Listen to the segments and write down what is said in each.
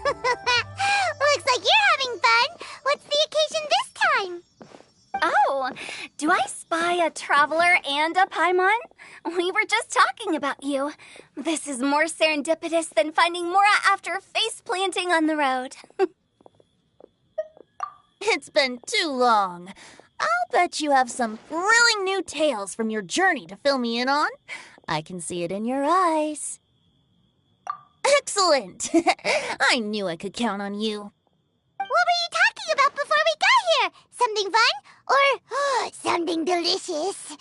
Looks like you're having fun. What's the occasion this time? Oh, do I spy a traveler and a Paimon? We were just talking about you. This is more serendipitous than finding Mora after face planting on the road. It's been too long. I'll bet you have some thrilling new tales from your journey to fill me in on. I can see it in your eyes. Excellent! I knew I could count on you. What were you talking about before we got here? Something fun? Or something delicious?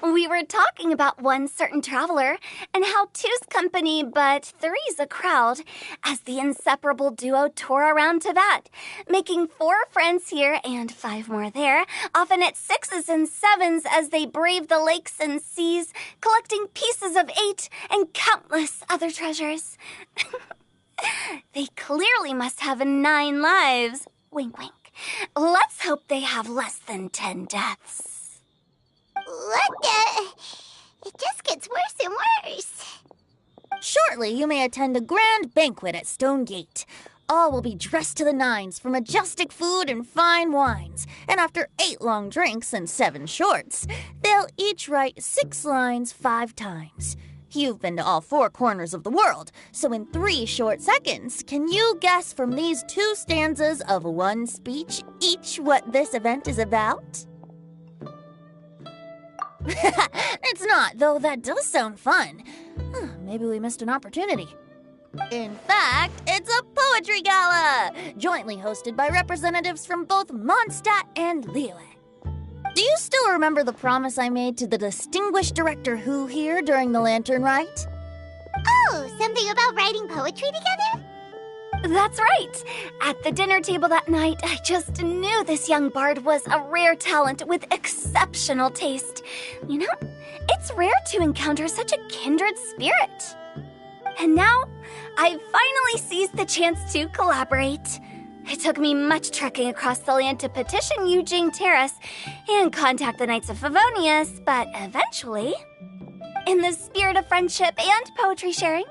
We were talking about one certain traveler and how two's company but three's a crowd as the inseparable duo tour around Tibet, making 4 friends here and 5 more there, often at 6s and 7s as they brave the lakes and seas, collecting pieces of 8 and countless other treasures. They clearly must have 9 lives. Wink, wink. Let's hope they have less than 10 deaths. What the? It just gets worse and worse. Shortly, you may attend a grand banquet at Stone Gate. All will be dressed to the nines for majestic food and fine wines. And after 8 long drinks and 7 shorts, they'll each write 6 lines 5 times. You've been to all 4 corners of the world, so in 3 short seconds, can you guess from these 2 stanzas of 1 speech each what this event is about? It's not, though that does sound fun. Maybe we missed an opportunity. In fact, it's a poetry gala, jointly hosted by representatives from both Mondstadt and Liyue. Do you still remember the promise I made to the distinguished director Hu here during the lantern rite? Oh, something about writing poetry together? That's right. At the dinner table that night, I just knew this young bard was a rare talent with exceptional taste. You know, it's rare to encounter such a kindred spirit. And now, I've finally seized the chance to collaborate. It took me much trekking across the land to petition Eugene Terrace and contact the Knights of Favonius, but eventually, in the spirit of friendship and poetry sharing,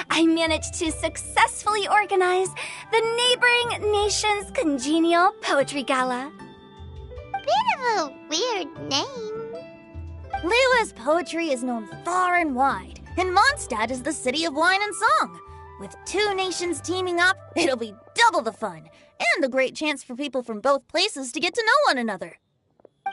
I managed to successfully organize the neighboring nation's congenial poetry gala. Bit of a weird name. Liyue's poetry is known far and wide, and Mondstadt is the city of wine and song. With 2 nations teaming up, it'll be double the fun, and a great chance for people from both places to get to know one another.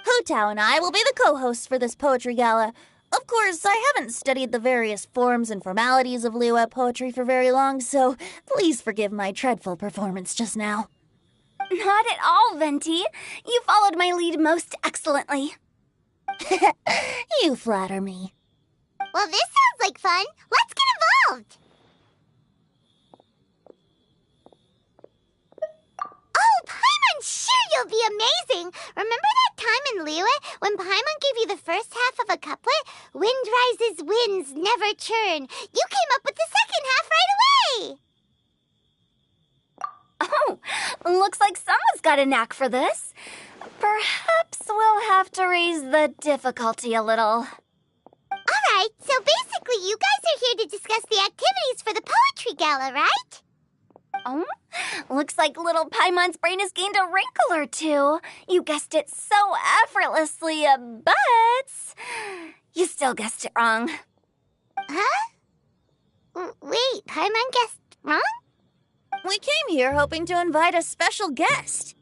Hutao and I will be the co-hosts for this poetry gala. Of course, I haven't studied the various forms and formalities of Liyue poetry for very long, so please forgive my dreadful performance just now. Not at all, Venti. You followed my lead most excellently. You flatter me. Well, this sounds like fun. Let's get involved. Oh, Paimon, sure you'll be amazing. Remember that time in Liyue when Paimon gave you the first half of a couplet? Wind rises, winds never churn. You came up with the second half right away. Oh, looks like someone's got a knack for this. Perhaps we'll have to raise the difficulty a little. All right, so basically you guys are here to discuss the activities for the poetry gala, right? Oh, looks like little Paimon's brain has gained a wrinkle or 2. You guessed it so effortlessly, but you still guessed it wrong. Huh? Wait, Paimon guessed wrong? We came here hoping to invite a special guest.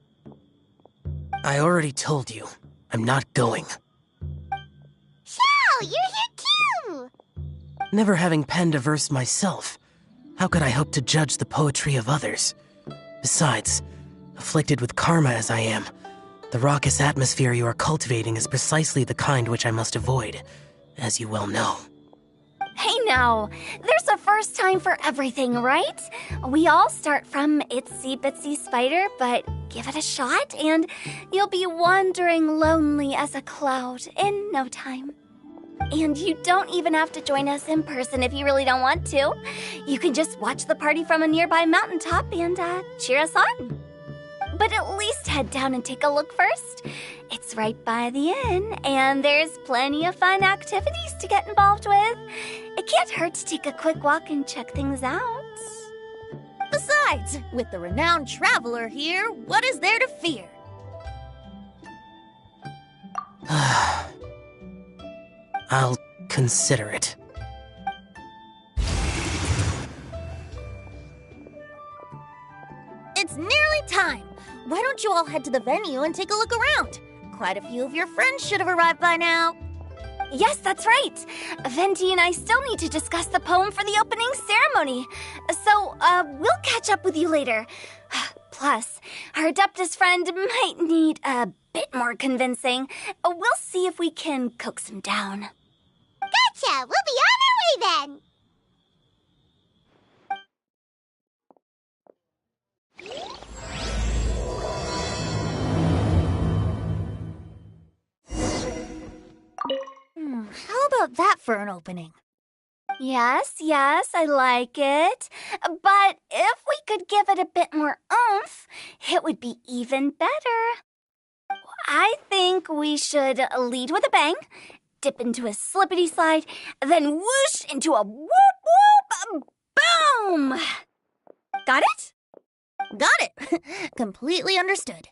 I already told you, I'm not going. Xiao, you're here too! Never having penned a verse myself, how could I hope to judge the poetry of others? Besides, afflicted with karma as I am, the raucous atmosphere you are cultivating is precisely the kind which I must avoid, as you well know. Hey now, there's a first time for everything, right? We all start from itsy bitsy spider, but give it a shot and you'll be wandering lonely as a cloud in no time. And you don't even have to join us in person if you really don't want to. You can just watch the party from a nearby mountaintop and cheer us on. But at least head down and take a look first. It's right by the inn, and there's plenty of fun activities to get involved with. It can't hurt to take a quick walk and check things out. Besides, with the renowned traveler here, what is there to fear? I'll consider it. It's nearly time. Why don't you all head to the venue and take a look around? Quite a few of your friends should have arrived by now. Yes, that's right. Venti and I still need to discuss the poem for the opening ceremony. So, we'll catch up with you later. Plus, our Adeptus friend might need a bit more convincing. We'll see if we can coax him down. Gotcha! We'll be on our way then! How about that for an opening? Yes, I like it. But if we could give it a bit more oomph, it would be even better. I think we should lead with a bang, dip into a slippity slide, then whoosh into a whoop whoop boom! Got it? Got it. Completely understood.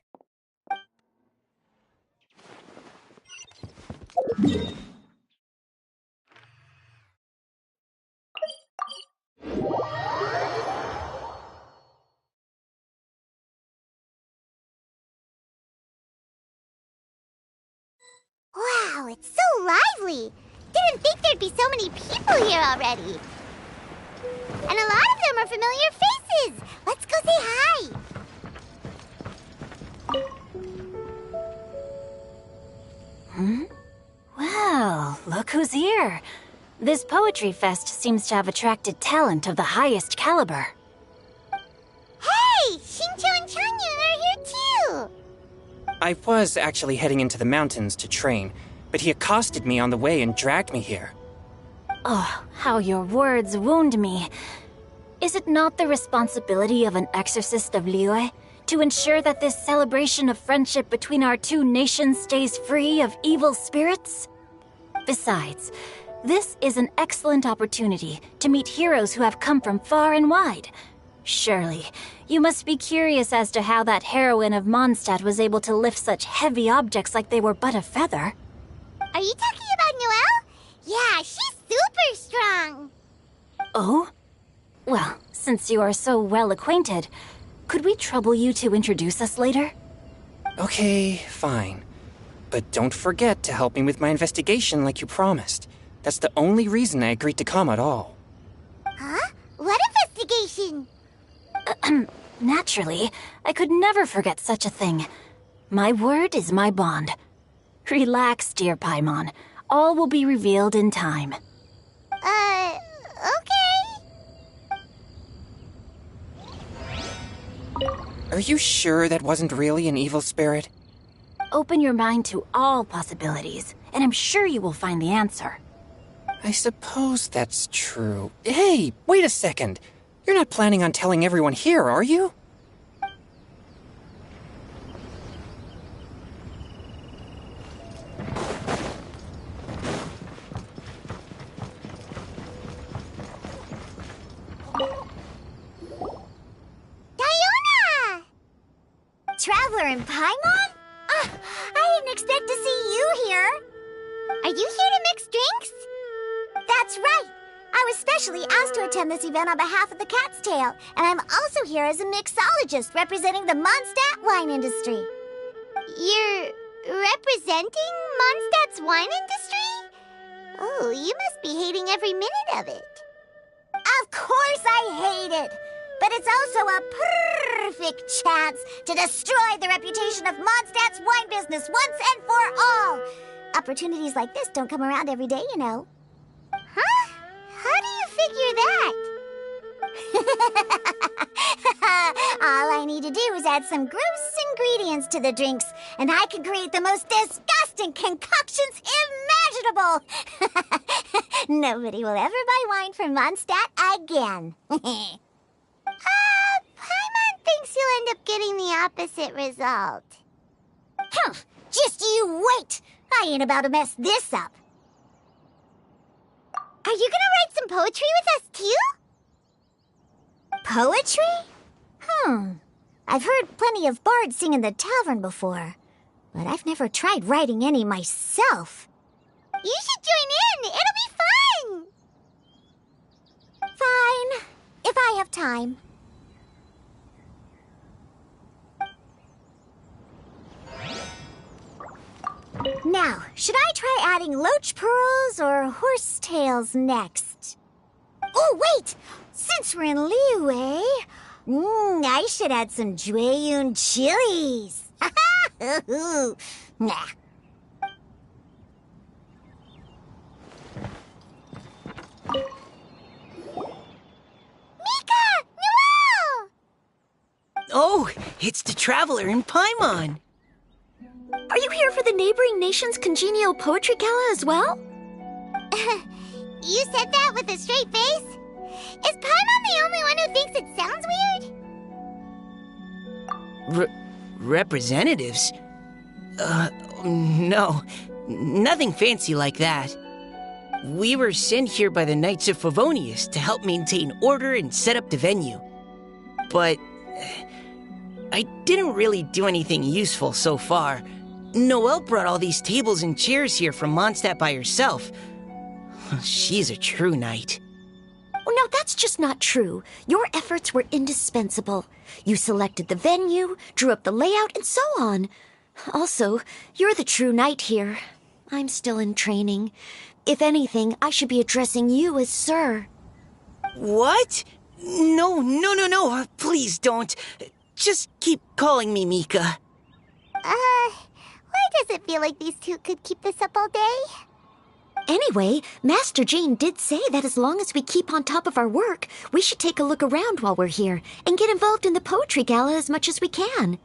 Wow, it's so lively! Didn't think there'd be so many people here already. And a lot of them are familiar faces! Let's go say hi! Well, look who's here. This poetry fest seems to have attracted talent of the highest caliber. Hey! Shincho and Changyun are here too! I was actually heading into the mountains to train, but he accosted me on the way and dragged me here. Oh, how your words wound me. Is it not the responsibility of an exorcist of Liyue to ensure that this celebration of friendship between our two nations stays free of evil spirits? Besides, this is an excellent opportunity to meet heroes who have come from far and wide. Surely, you must be curious as to how that heroine of Mondstadt was able to lift such heavy objects like they were but a feather. Are you talking about Noelle? Yeah, she's super strong! Oh? Well, since you are so well acquainted, could we trouble you to introduce us later? Okay, fine. But don't forget to help me with my investigation like you promised. That's the only reason I agreed to come at all. Huh? What investigation? Naturally, I could never forget such a thing. My word is my bond. Relax, dear Paimon. All will be revealed in time. Okay. Are you sure that wasn't really an evil spirit? Open your mind to all possibilities, and I'm sure you will find the answer. I suppose that's true. Hey, wait a second. You're not planning on telling everyone here, are you? Diona! Traveler and Paimon? I didn't expect to see you here. Are you here to mix drinks? That's right. I was specially asked to attend this event on behalf of the Cat's Tail, and I'm also here as a mixologist representing the Mondstadt wine industry. You're representing Mondstadt's wine industry? Oh, you must be hating every minute of it. Of course I hate it! But it's also a perfect chance to destroy the reputation of Mondstadt's wine business once and for all! Opportunities like this don't come around every day, you know. Huh? How do you figure that? All I need to do is add some gross ingredients to the drinks, and I can create the most disgusting concoctions imaginable! Nobody will ever buy wine from Mondstadt again. Paimon thinks you'll end up getting the opposite result. Just you wait! I ain't about to mess this up. Are you gonna write some poetry with us, too? Poetry? I've heard plenty of bards sing in the tavern before, but I've never tried writing any myself. You should join in. It'll be fun. Fine, if I have time. Now, should I try adding loach pearls or horse tails next? Oh, wait! Since we're in Liyue, I should add some Jueyun chilies. Nah. Mika! Noel! Oh, it's the Traveler in Paimon. Are you here for the neighboring nation's congenial poetry gala as well? You said that with a straight face? Is Paimon the only one who thinks it sounds weird? Representatives? No. Nothing fancy like that. We were sent here by the Knights of Favonius to help maintain order and set up the venue. But I didn't really do anything useful so far. Noelle brought all these tables and chairs here from Mondstadt by herself. She's a true knight. Oh, no, that's just not true. Your efforts were indispensable. You selected the venue, drew up the layout, and so on. Also, you're the true knight here. I'm still in training. If anything, I should be addressing you as Sir. What? No. Please don't. Just keep calling me Mika. Why does it feel like these two could keep this up all day? Anyway, Master Jane did say that as long as we keep on top of our work, we should take a look around while we're here and get involved in the poetry gala as much as we can.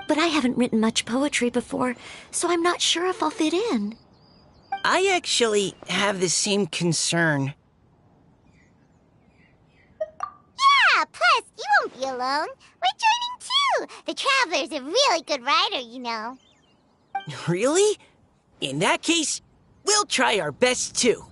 But I haven't written much poetry before, so I'm not sure if I'll fit in. I actually have the same concern. Yeah, plus, you won't be alone. We're joining too. The Traveler's a really good writer, you know. Really? In that case, we'll try our best too.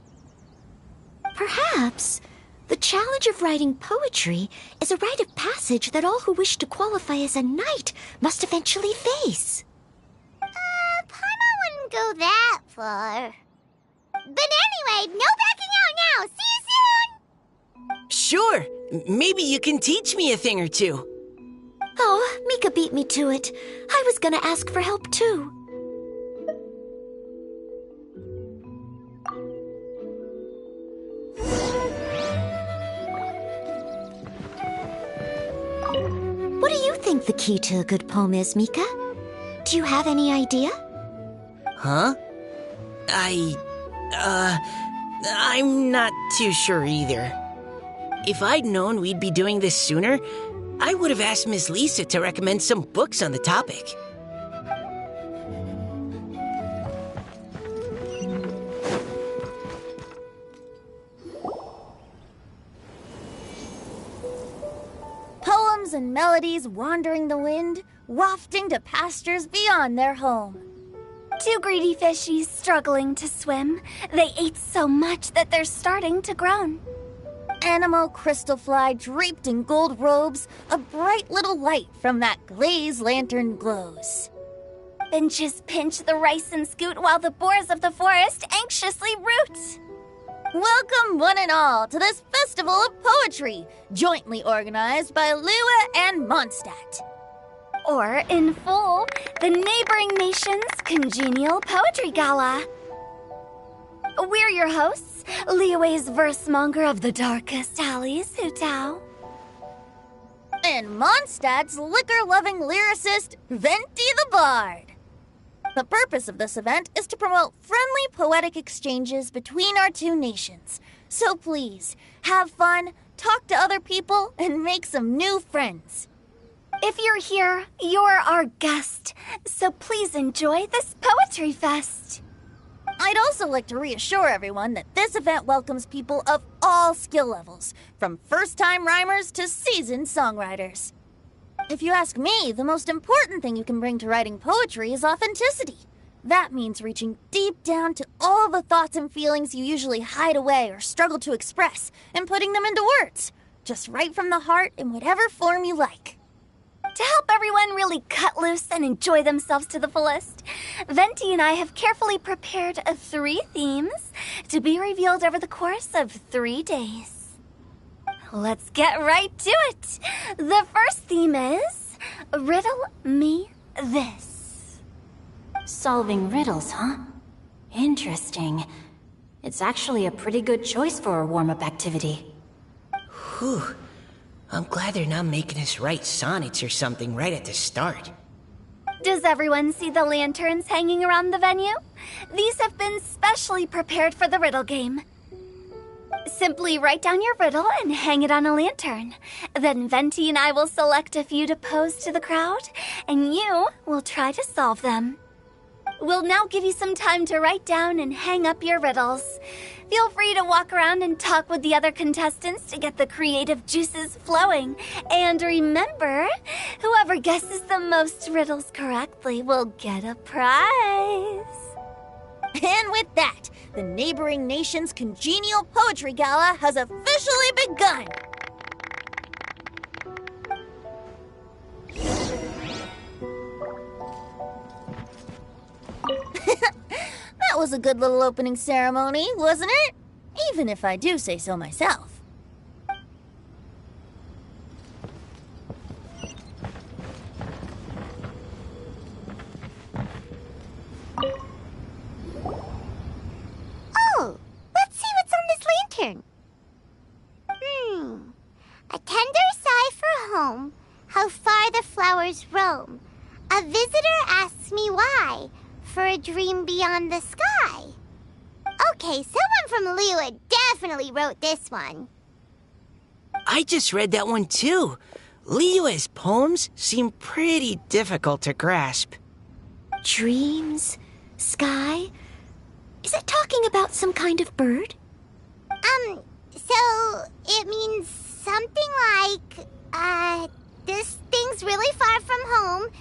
Perhaps the challenge of writing poetry is a rite of passage that all who wish to qualify as a knight must eventually face. Paimon wouldn't go that far. But anyway, no backing out now. See you soon! Sure, maybe you can teach me a thing or two. Oh, Mika beat me to it. I was gonna ask for help too. What do you think the key to a good poem is, Mika? Do you have any idea? Huh? I'm not too sure either. If I'd known we'd be doing this sooner, I would have asked Miss Lisa to recommend some books on the topic. Poems and melodies wandering the wind, wafting to pastures beyond their home. Two greedy fishies struggling to swim. They ate so much that they're starting to groan. Animal crystal fly draped in gold robes, a bright little light from that glazed lantern glows. Benches pinch the rice and scoot while the boars of the forest anxiously root. Welcome one and all to this festival of poetry, jointly organized by Liyue and Mondstadt. Or, in full, the neighboring nation's congenial poetry gala. We're your hosts, Liyue's verse-monger of the darkest alleys, Hutao. And Mondstadt's liquor-loving lyricist, Venti the Bard. The purpose of this event is to promote friendly poetic exchanges between our two nations. So please, have fun, talk to other people, and make some new friends. If you're here, you're our guest, so please enjoy this poetry fest. I'd also like to reassure everyone that this event welcomes people of all skill levels, from first-time rhymers to seasoned songwriters. If you ask me, the most important thing you can bring to writing poetry is authenticity. That means reaching deep down to all the thoughts and feelings you usually hide away or struggle to express, and putting them into words, just right from the heart in whatever form you like. To help everyone really cut loose and enjoy themselves to the fullest, Venti and I have carefully prepared 3 themes to be revealed over the course of 3 days. Let's get right to it. The first theme is Riddle Me This. Solving riddles, huh? Interesting. It's actually a pretty good choice for a warm-up activity. Whew. I'm glad they're not making us write sonnets or something right at the start. Does everyone see the lanterns hanging around the venue? These have been specially prepared for the riddle game. Simply write down your riddle and hang it on a lantern. Then Venti and I will select a few to pose to the crowd, and you will try to solve them. We'll now give you some time to write down and hang up your riddles. Feel free to walk around and talk with the other contestants to get the creative juices flowing. And remember, whoever guesses the most riddles correctly will get a prize. And with that, the neighboring nation's congenial poetry gala has officially begun. That was a good little opening ceremony, wasn't it? Even if I do say so myself. Oh, let's see what's on this lantern. A tender sigh for home, how far the flowers roam. A visitor asks me why, for a dream beyond the sky. Okay, someone from Liyue definitely wrote this one. I just read that one too. Liyue's poems seem pretty difficult to grasp. Dreams? Sky? Is it talking about some kind of bird? So it means something like, this thing's really far from home.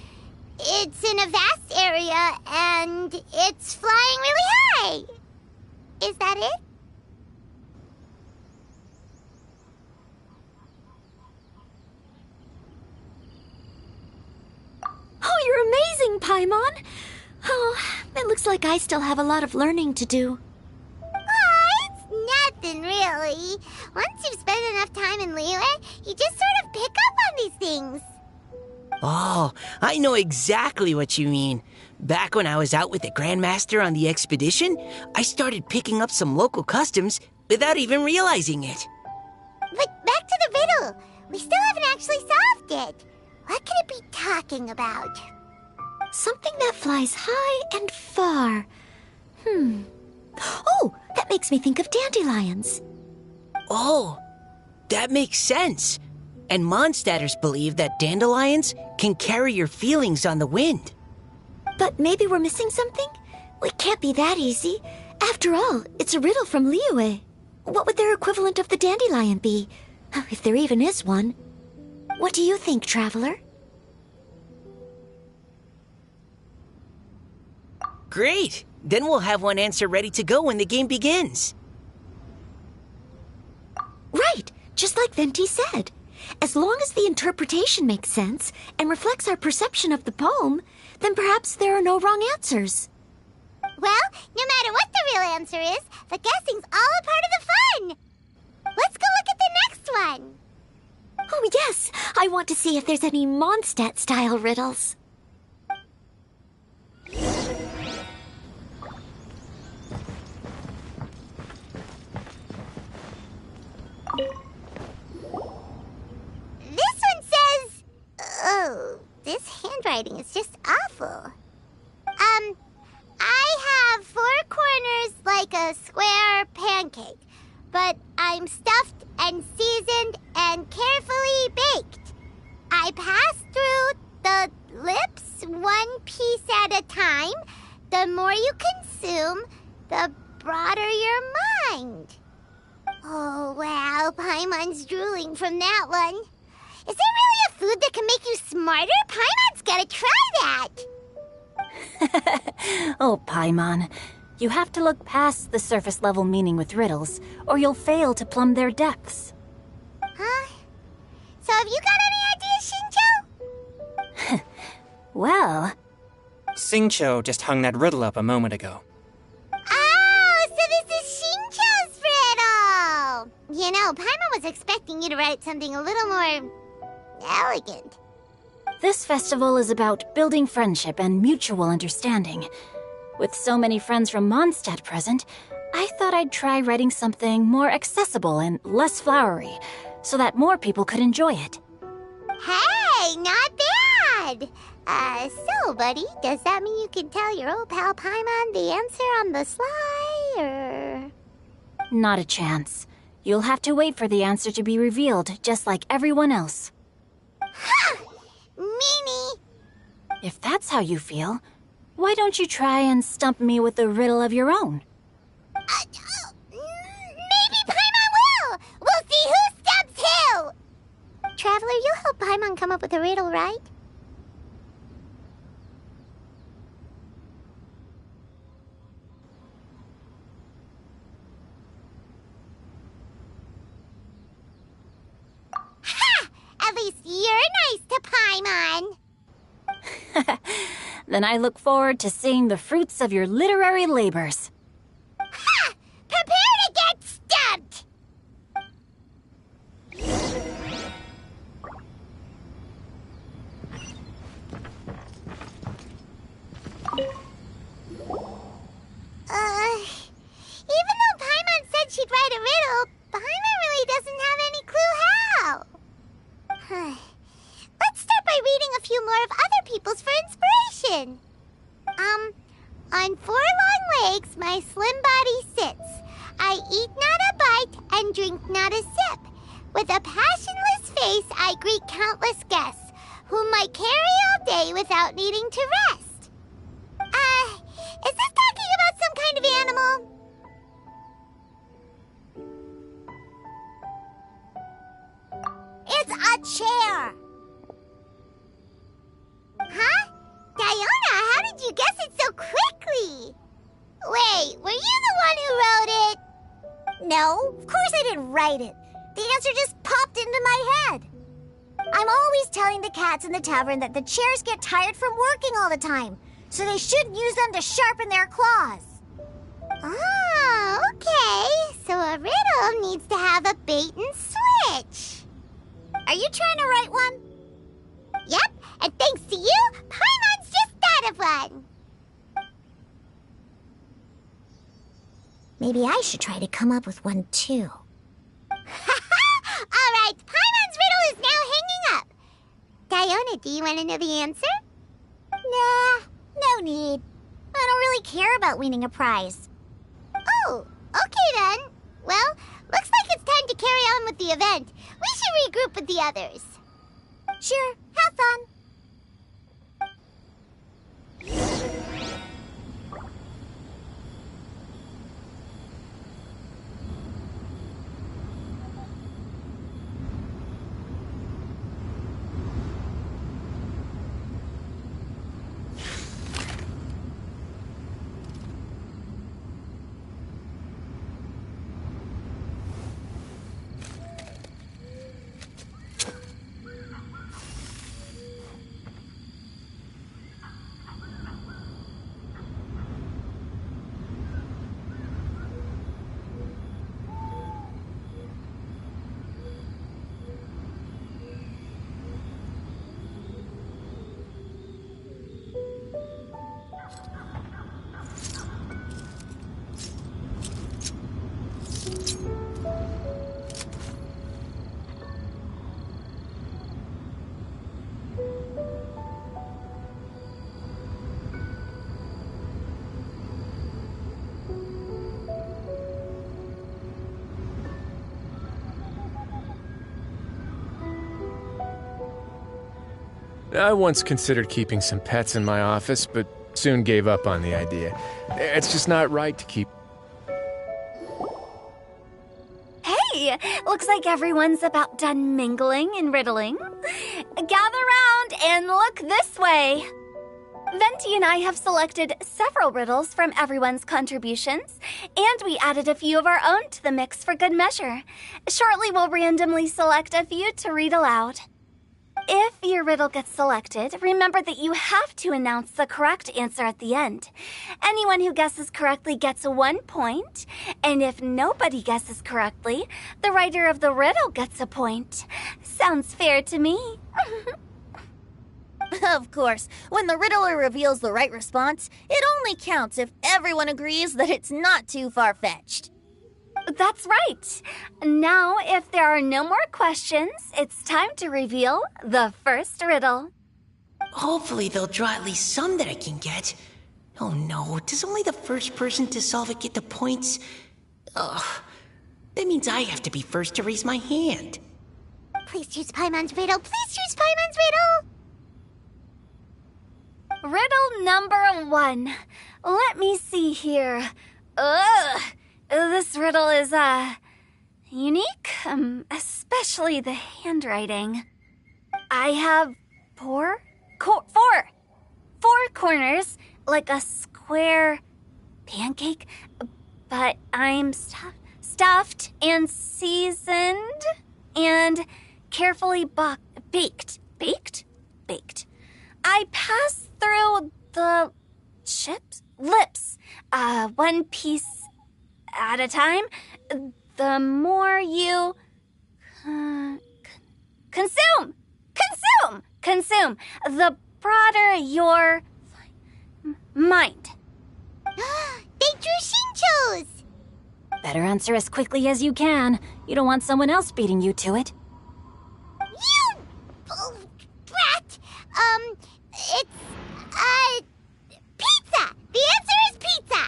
It's in a vast area, and it's flying really high. Is that it? Oh, you're amazing, Paimon! Oh, it looks like I still have a lot of learning to do. It's nothing, really. Once you've spent enough time in Liyue, you just sort of pick up on these things. Oh, I know exactly what you mean. Back when I was out with the Grandmaster on the expedition, I started picking up some local customs without even realizing it. But back to the riddle. We still haven't actually solved it. What could it be talking about? Something that flies high and far. Oh, that makes me think of dandelions. Oh, that makes sense. And Mondstadters believe that dandelions can carry your feelings on the wind. But maybe we're missing something? Well, it can't be that easy. After all, it's a riddle from Liyue. What would their equivalent of the dandelion be? If there even is one. What do you think, Traveler? Great! Then we'll have one answer ready to go when the game begins. Right, just like Venti said. As long as the interpretation makes sense and reflects our perception of the poem, then perhaps there are no wrong answers. Well, no matter what the real answer is, the guessing's all a part of the fun. Let's go look at the next one. Oh, yes, I want to see if there's any Mondstadt-style riddles. This one says... Oh, this handwriting is just awful. I have 4 corners like a square pancake, but I'm stuffed and seasoned and carefully baked. I pass through the lips 1 piece at a time. The more you consume, the broader your mind. Oh, wow, Paimon's drooling from that one. Is there really a food that can make you smarter? Paimon's gotta try that. Oh, Paimon, you have to look past the surface-level meaning with riddles, or you'll fail to plumb their depths. Huh? So have you got any ideas, Shinjo? Well, Xingqiu just hung that riddle up a moment ago. Oh, so this is Xingqiu's riddle! You know, Paimon was expecting you to write something a little more elegant. this festival is about building friendship and mutual understanding. With so many friends from Mondstadt present, I thought I'd try writing something more accessible and less flowery, so that more people could enjoy it. Hey, not bad! So, buddy, does that mean you can tell your old pal Paimon the answer on the sly, or...? Not a chance. You'll have to wait for the answer to be revealed, just like everyone else. Ha! Meanie! If that's how you feel, why don't you try and stump me with a riddle of your own? Maybe Paimon will! We'll see who stumps who! Traveler, you'll help Paimon come up with a riddle, right? Ha! At least you're nice to Paimon! Then I look forward to seeing the fruits of your literary labors. Ha! Prepare to get stumped! Even though Paimon said she'd write a riddle, Paimon really doesn't have any clue how. Let's start by reading a few more of other people's for inspiration. On 4 long legs my slim body sits. I eat not a bite and drink not a sip. With a passionless face I greet countless guests, whom I carry all day without needing to rest. Is this talking about some kind of animal? It's a chair. Huh? Diona, how did you guess it so quickly? Wait, were you the one who wrote it? No, of course I didn't write it. The answer just popped into my head. I'm always telling the cats in the tavern that the chairs get tired from working all the time, so they shouldn't use them to sharpen their claws. Oh, okay. So a riddle needs to have a bait and switch. Are you trying to write one? Yep, and thanks to you, Paimon's just thought of one. Maybe I should try to come up with one too. All right, Paimon's riddle is now hanging up. Diona, do you want to know the answer? Nah, no need. I don't really care about winning a prize. Oh, okay then. Well, looks like it's time to carry on with the event. We should regroup with the others. Sure, have fun. I once considered keeping some pets in my office, but soon gave up on the idea. It's just not right to keep... Hey, looks like everyone's about done mingling and riddling. Gather round and look this way. Venti and I have selected several riddles from everyone's contributions, and we added a few of our own to the mix for good measure. Shortly, we'll randomly select a few to read aloud. if your riddle gets selected, remember that you have to announce the correct answer at the end. Anyone who guesses correctly gets 1 point, and if nobody guesses correctly, the writer of the riddle gets a point. Sounds fair to me. Of course, when the riddler reveals the right response, it only counts if everyone agrees that it's not too far-fetched. That's right. Now, if there are no more questions, it's time to reveal the first riddle. Hopefully they'll draw at least some that I can get. Oh no, does only the first person to solve it get the points? Ugh, that means I have to be first to raise my hand. Please choose Paimon's riddle. Please choose Paimon's riddle. Riddle number 1. Let me see here. Ugh, this riddle is, unique, especially the handwriting. I have four corners, like a square pancake, but I'm stuffed and seasoned and carefully baked. Baked. I pass through the lips, one piece at a time. The more you consume, the broader your mind. They drew Shinchos! Better answer as quickly as you can. You don't want someone else beating you to it. You brat! It's, pizza! The answer is pizza!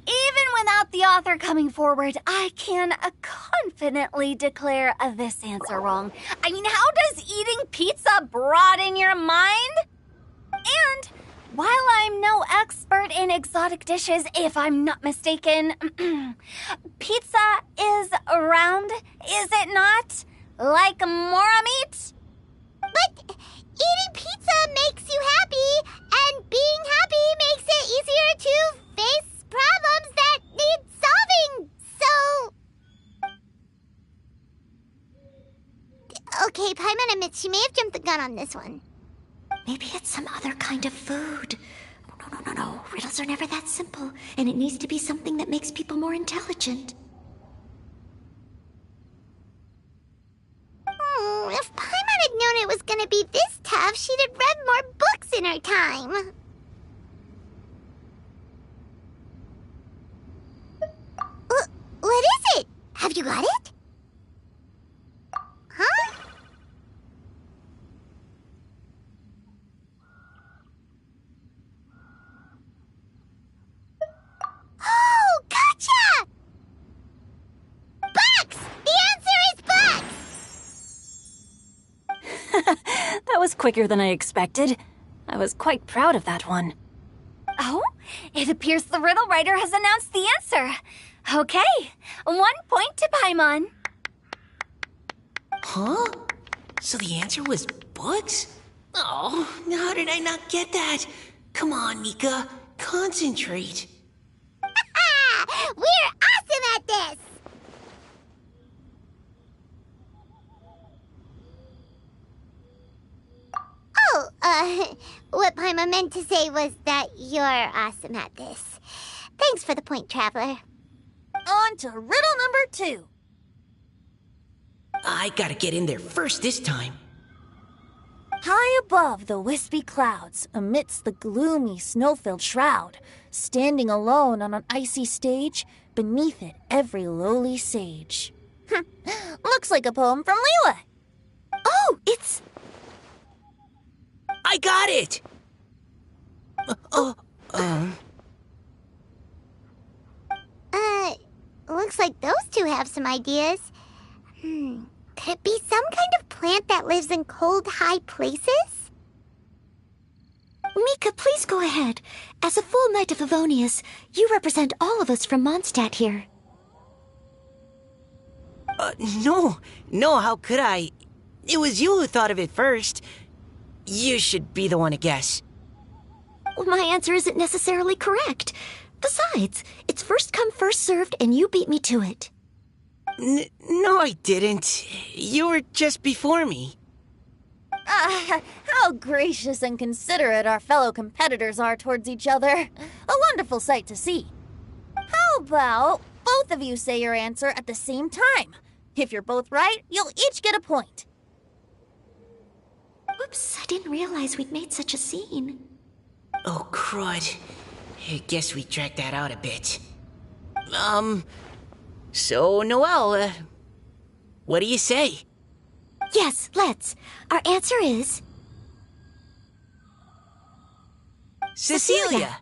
Even without the author coming forward, I can confidently declare this answer wrong. I mean, how does eating pizza broaden your mind? And while I'm no expert in exotic dishes, if I'm not mistaken, pizza is round, is it not? Like mora meat? But eating pizza makes you happy, and being happy makes it easier to face problems that need solving, so... Okay, Paimon admits she may have jumped the gun on this one. Maybe it's some other kind of food. No. Riddles are never that simple, and it needs to be something that makes people more intelligent. If Paimon had known it was gonna be this tough, she'd have read more books in her time. What is it? Have you got it? Huh? Oh, gotcha! Bucks! The answer is bucks! That was quicker than I expected. I was quite proud of that one. Oh, it appears the riddle writer has announced the answer. Okay, 1 point to Paimon. Huh? So the answer was books? Oh, how did I not get that? Come on, Mika, concentrate. We're awesome at this! Oh, what Paimon meant to say was that you're awesome at this. Thanks for the point, Traveler. On to riddle number 2. I gotta get in there first this time. High above the wispy clouds, amidst the gloomy snow-filled shroud, standing alone on an icy stage, beneath it every lowly sage. Looks like a poem from Liyue. Oh, it's... I got it! Looks like those two have some ideas. Could it be some kind of plant that lives in cold, high places? Mika, please go ahead. As a full Knight of Favonius, you represent all of us from Mondstadt here. No, how could I? It was you who thought of it first. You should be the one to guess. Well, my answer isn't necessarily correct. Besides, it's first come, first served, and you beat me to it. No, I didn't. You were just before me. How gracious and considerate our fellow competitors are towards each other. A wonderful sight to see. How about both of you say your answer at the same time? If you're both right, you'll each get a point. Whoops, I didn't realize we'd made such a scene. Oh, crud. I guess we dragged that out a bit. So, Noelle, what do you say? Yes, let's. Our answer is... Cecilia!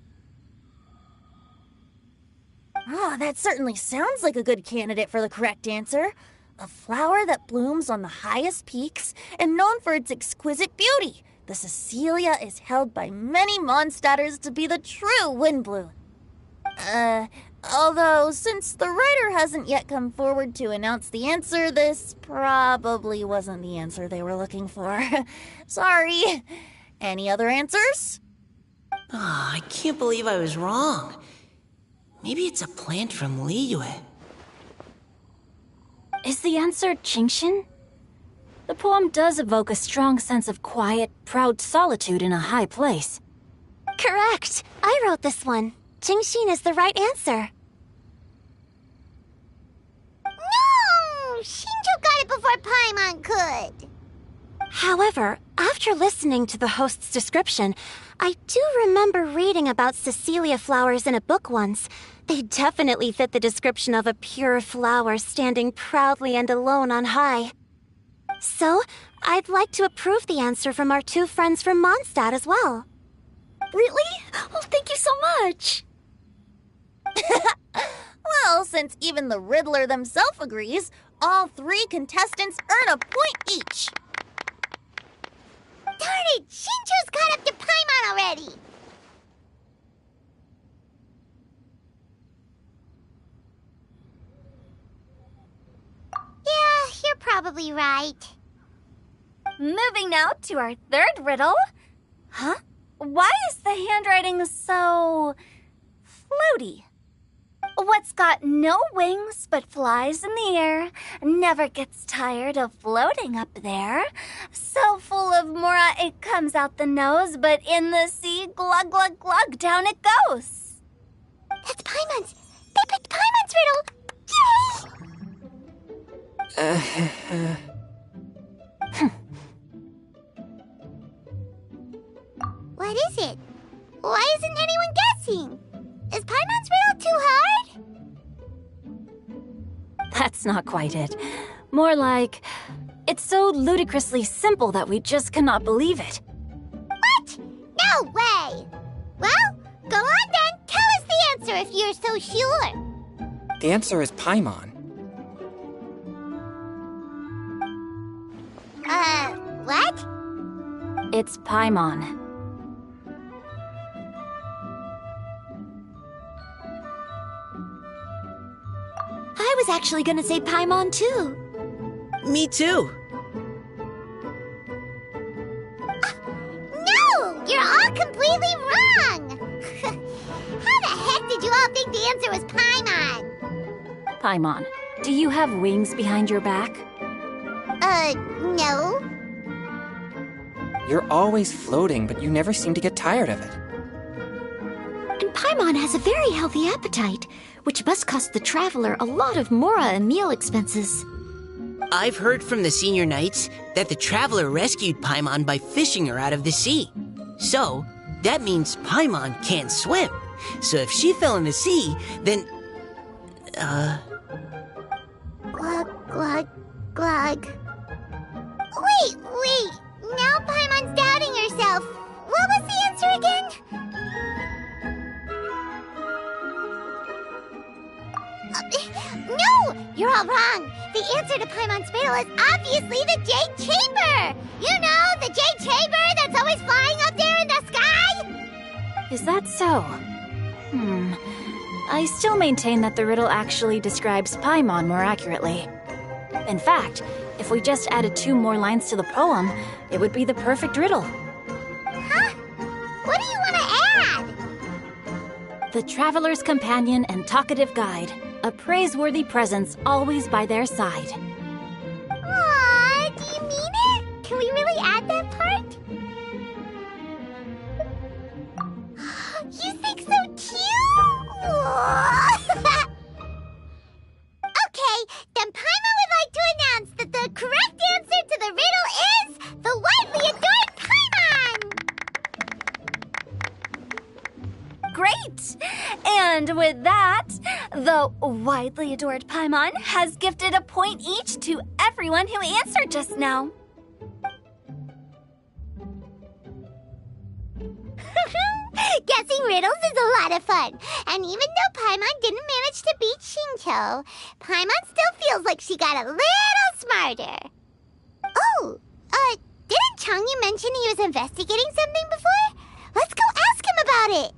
Oh, that certainly sounds like a good candidate for the correct answer. A flower that blooms on the highest peaks and known for its exquisite beauty. The Cecilia is held by many Mondstadters to be the true windbloom. Although, since the writer hasn't yet come forward to announce the answer, this probably wasn't the answer they were looking for. Sorry. Any other answers? Oh, I can't believe I was wrong. Maybe it's a plant from Liyue. Is the answer Qingxin? The poem does evoke a strong sense of quiet, proud solitude in a high place. Correct. I wrote this one. Qingxin is the right answer. No! Shinjo got it before Paimon could. However, after listening to the host's description, I do remember reading about Cecilia flowers in a book once. They definitely fit the description of a pure flower standing proudly and alone on high. So, I'd like to approve the answer from our two friends from Mondstadt as well. Really? Oh, thank you so much. Well, since even the Riddler themselves agrees, all three contestants earn a point each. Darn it! Shinjo's caught up to Paimon already! Yeah, you're probably right. Moving now to our third riddle. Huh? Why is the handwriting so... floaty? What's got no wings but flies in the air, never gets tired of floating up there. So full of mora it comes out the nose, but in the sea, glug glug glug, down it goes. That's Paimon's! They picked Paimon's riddle! Yay! What is it? Why isn't anyone guessing? Is Paimon's riddle too hard? That's not quite it. More like, it's so ludicrously simple that we just cannot believe it. What? No way! Well, go on then. Tell us the answer if you're so sure. The answer is Paimon. What? It's Paimon. I was actually gonna say Paimon too. Me too. No! You're all completely wrong! How the heck did you all think the answer was Paimon? Paimon, do you have wings behind your back? No. You're always floating, but you never seem to get tired of it. And Paimon has a very healthy appetite, which must cost the traveler a lot of mora and meal expenses. I've heard from the senior knights that the traveler rescued Paimon by fishing her out of the sea. So, that means Paimon can't swim. So if she fell in the sea, then... Glug, glug, glug. Wait! Now Paimon's doubting herself. What was the answer again? No! You're all wrong. The answer to Paimon's riddle is obviously the Jade Chamber! You know, the Jade Chamber that's always flying up there in the sky? Is that so? I still maintain that the riddle actually describes Paimon more accurately. In fact, if we just added 2 more lines to the poem, it would be the perfect riddle. Huh? What do you want to add? The traveler's companion and talkative guide. A praiseworthy presence always by their side. Aw, do you mean it? Can we really add that part? You think so cute? Okay, then Paimon would like to announce that the correct answer to the riddle is the widely adored Paimon! Great! And with that, the widely adored Paimon has gifted a point each to everyone who answered just now. Guessing riddles is a lot of fun. And even though Paimon didn't manage to beat Shinto, Paimon still feels like she got a little smarter. Oh, didn't Changyu mention he was investigating something before? Let's go ask him about it.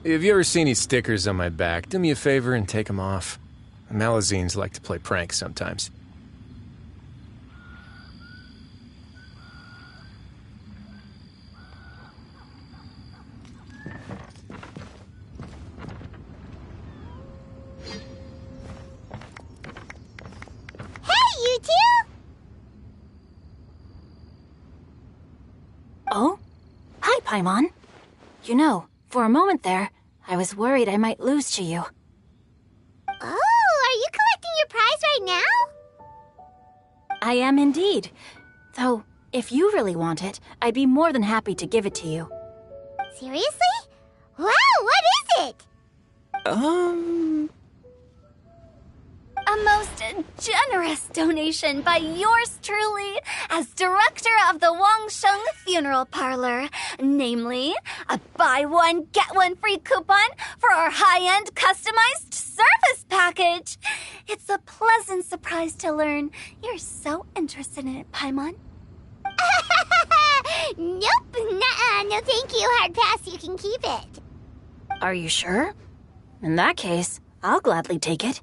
If you ever see any stickers on my back, do me a favor and take them off. Malazines like to play pranks sometimes. Hey, you two! Oh? Hi, Paimon. You know, for a moment there, I was worried I might lose to you. Oh, are you collecting your prize right now? I am indeed. Though, if you really want it, I'd be more than happy to give it to you. Seriously? Wow, what is it? A most generous donation by yours truly as director of the Wangsheng Funeral Parlor. Namely, a buy one, get one free coupon for our high-end customized service package. It's a pleasant surprise to learn you're so interested in it, Paimon. Nope, nuh-uh, no thank you, hard pass, you can keep it. Are you sure? In that case, I'll gladly take it.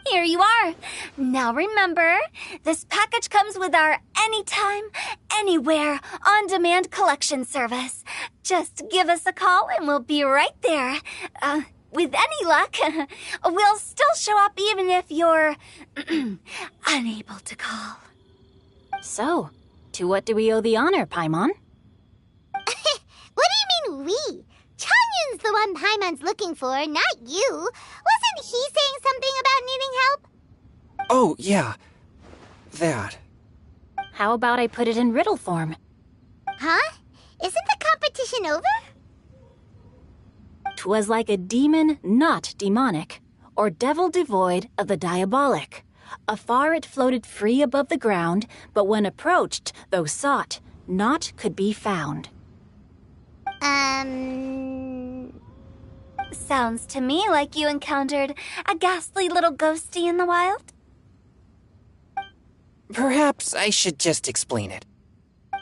Here you are. Now remember, this package comes with our anytime, anywhere, on-demand collection service. Just give us a call and we'll be right there. With any luck, we'll still show up even if you're unable to call. So, to what do we owe the honor, Paimon? What do you mean we? Changyun's the one Paimon's looking for, not you. Wasn't he saying something about needing help? Oh, yeah. That. How about I put it in riddle form? Huh? Isn't the competition over? 'Twas like a demon not demonic, or devil devoid of the diabolic. Afar it floated free above the ground, but when approached, though sought, naught could be found. Sounds to me like you encountered a ghastly little ghosty in the wild. Perhaps I should just explain it.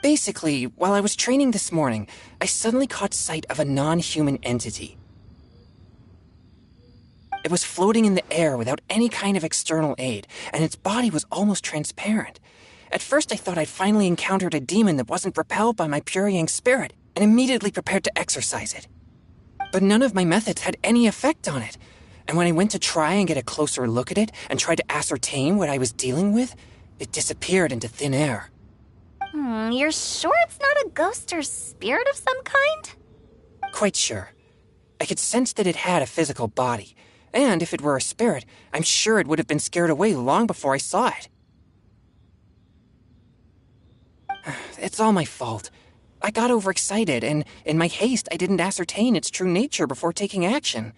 Basically, while I was training this morning, I suddenly caught sight of a non-human entity. It was floating in the air without any kind of external aid, and its body was almost transparent. At first I thought I'd finally encountered a demon that wasn't repelled by my pure yang spirit, and immediately prepared to exorcise it. But none of my methods had any effect on it, and when I went to try and get a closer look at it and tried to ascertain what I was dealing with, it disappeared into thin air. You're sure it's not a ghost or spirit of some kind? Quite sure. I could sense that it had a physical body, and if it were a spirit, I'm sure it would have been scared away long before I saw it. It's all my fault. I got overexcited, and in my haste, I didn't ascertain its true nature before taking action.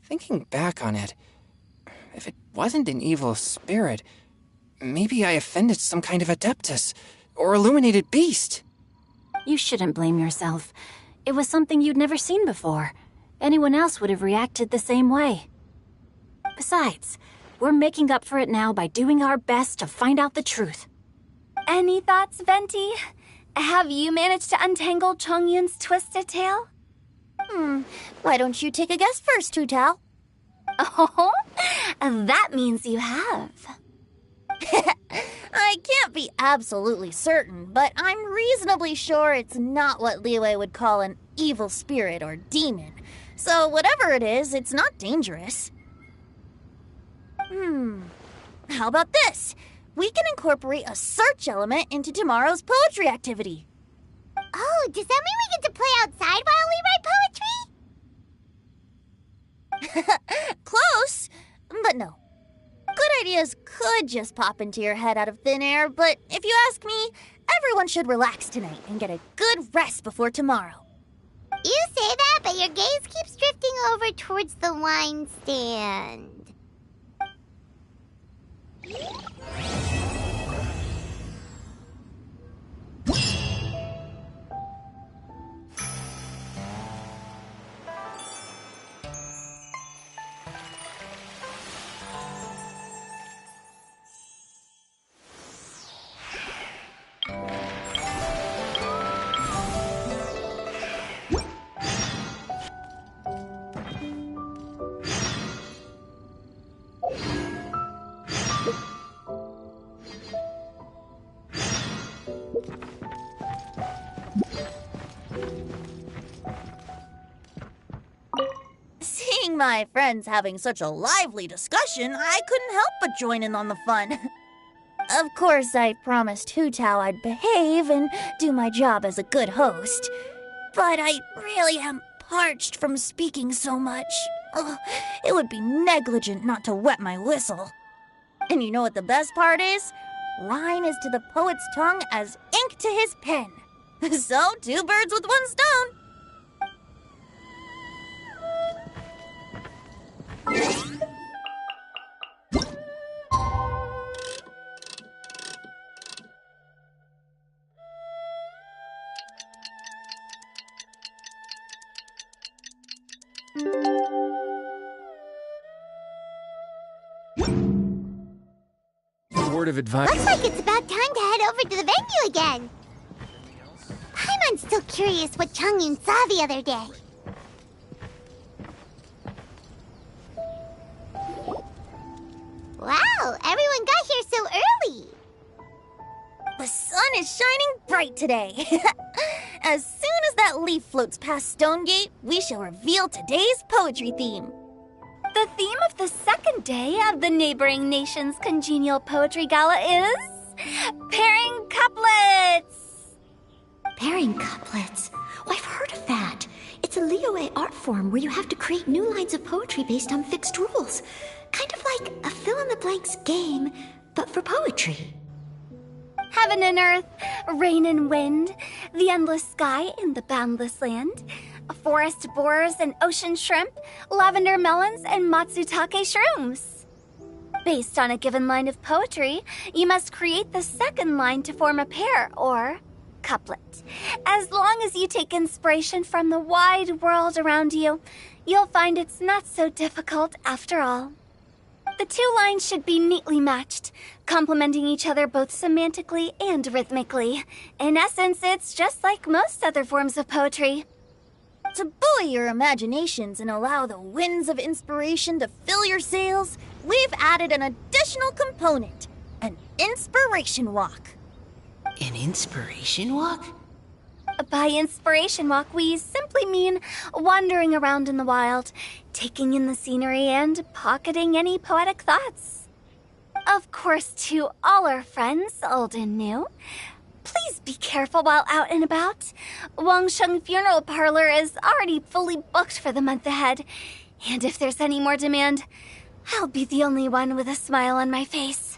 Thinking back on it, if it wasn't an evil spirit, maybe I offended some kind of adeptus or illuminated beast. You shouldn't blame yourself. It was something you'd never seen before. Anyone else would have reacted the same way. Besides, we're making up for it now by doing our best to find out the truth. Any thoughts, Venti? Have you managed to untangle Chongyun's twisted tail? Why don't you take a guess first, Hutao? Oh, that means you have. I can't be absolutely certain, but I'm reasonably sure it's not what Liyue would call an evil spirit or demon. So whatever it is, it's not dangerous. How about this? We can incorporate a search element into tomorrow's poetry activity. Oh, does that mean we get to play outside while we write poetry? Close, but no. Good ideas could just pop into your head out of thin air, but if you ask me, everyone should relax tonight and get a good rest before tomorrow. You say that, but your gaze keeps drifting over towards the wine stand. Seeing my friends having such a lively discussion, I couldn't help but join in on the fun. Of course, I promised Hutao I'd behave and do my job as a good host. But I really am parched from speaking so much. Ugh, it would be negligent not to wet my whistle. And you know what the best part is? Wine is to the poet's tongue as ink to his pen. So, 2 birds with 1 stone. Word of advice. Looks like it's about time to head over to the venue again. Paimon's still curious what Chongyun saw the other day. Wow, everyone got here so early. The sun is shining bright today. As soon as that leaf floats past Stonegate, we shall reveal today's poetry theme. The theme of the second day of the neighboring nation's congenial poetry gala is pairing couplets. Pairing couplets. Oh, I've heard of that. It's a Liyue art form where you have to create new lines of poetry based on fixed rules. Kind of like a fill-in-the-blanks game, but for poetry. Heaven and earth, rain and wind, the endless sky and the boundless land, forest borers and ocean shrimp, lavender melons and matsutake shrooms. Based on a given line of poetry, you must create the second line to form a pair, or couplet. As long as you take inspiration from the wide world around you, you'll find it's not so difficult after all. The two lines should be neatly matched, complementing each other both semantically and rhythmically. In essence, it's just like most other forms of poetry. To buoy your imaginations and allow the winds of inspiration to fill your sails, we've added an additional component, an inspiration walk. An inspiration walk? By inspiration walk, we simply mean wandering around in the wild, taking in the scenery and pocketing any poetic thoughts. Of course, to all our friends, old and new, please be careful while out and about. Wangsheng Funeral Parlor is already fully booked for the month ahead, and if there's any more demand, I'll be the only one with a smile on my face.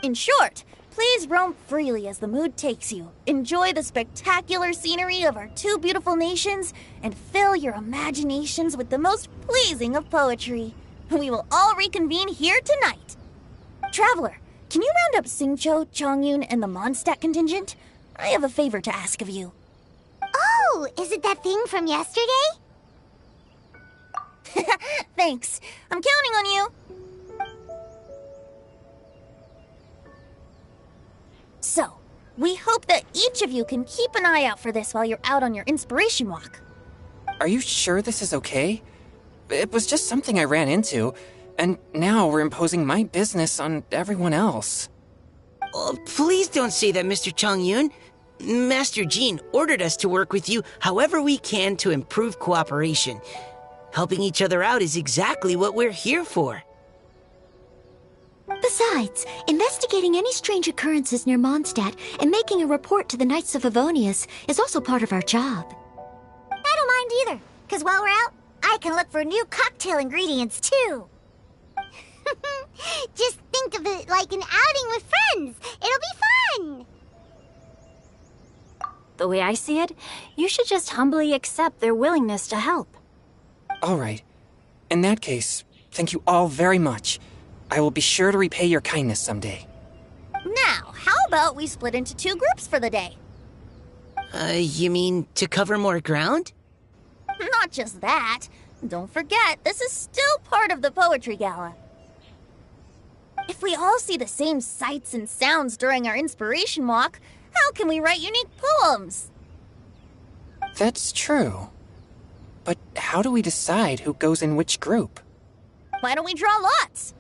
In short, please roam freely as the mood takes you. Enjoy the spectacular scenery of our two beautiful nations and fill your imaginations with the most pleasing of poetry. We will all reconvene here tonight. Traveler, can you round up Xingqiu, Chongyun, and the Mondstadt contingent? I have a favor to ask of you. Oh, is it that thing from yesterday? Thanks. I'm counting on you. So, we hope that each of you can keep an eye out for this while you're out on your inspiration walk. Are you sure this is okay? It was just something I ran into, and now we're imposing my business on everyone else. Oh, please don't say that, Mr. Chongyun. Master Jean ordered us to work with you however we can to improve cooperation. Helping each other out is exactly what we're here for. Besides, investigating any strange occurrences near Mondstadt and making a report to the Knights of Avonius is also part of our job. I don't mind either, because while we're out, I can look for new cocktail ingredients too. Just think of it like an outing with friends. It'll be fun. The way I see it, you should just humbly accept their willingness to help. All right. In that case, thank you all very much. I will be sure to repay your kindness someday. Now, how about we split into two groups for the day? You mean to cover more ground? Not just that. Don't forget, this is still part of the Poetry Gala. If we all see the same sights and sounds during our inspiration walk, how can we write unique poems? That's true. But how do we decide who goes in which group? Why don't we draw lots?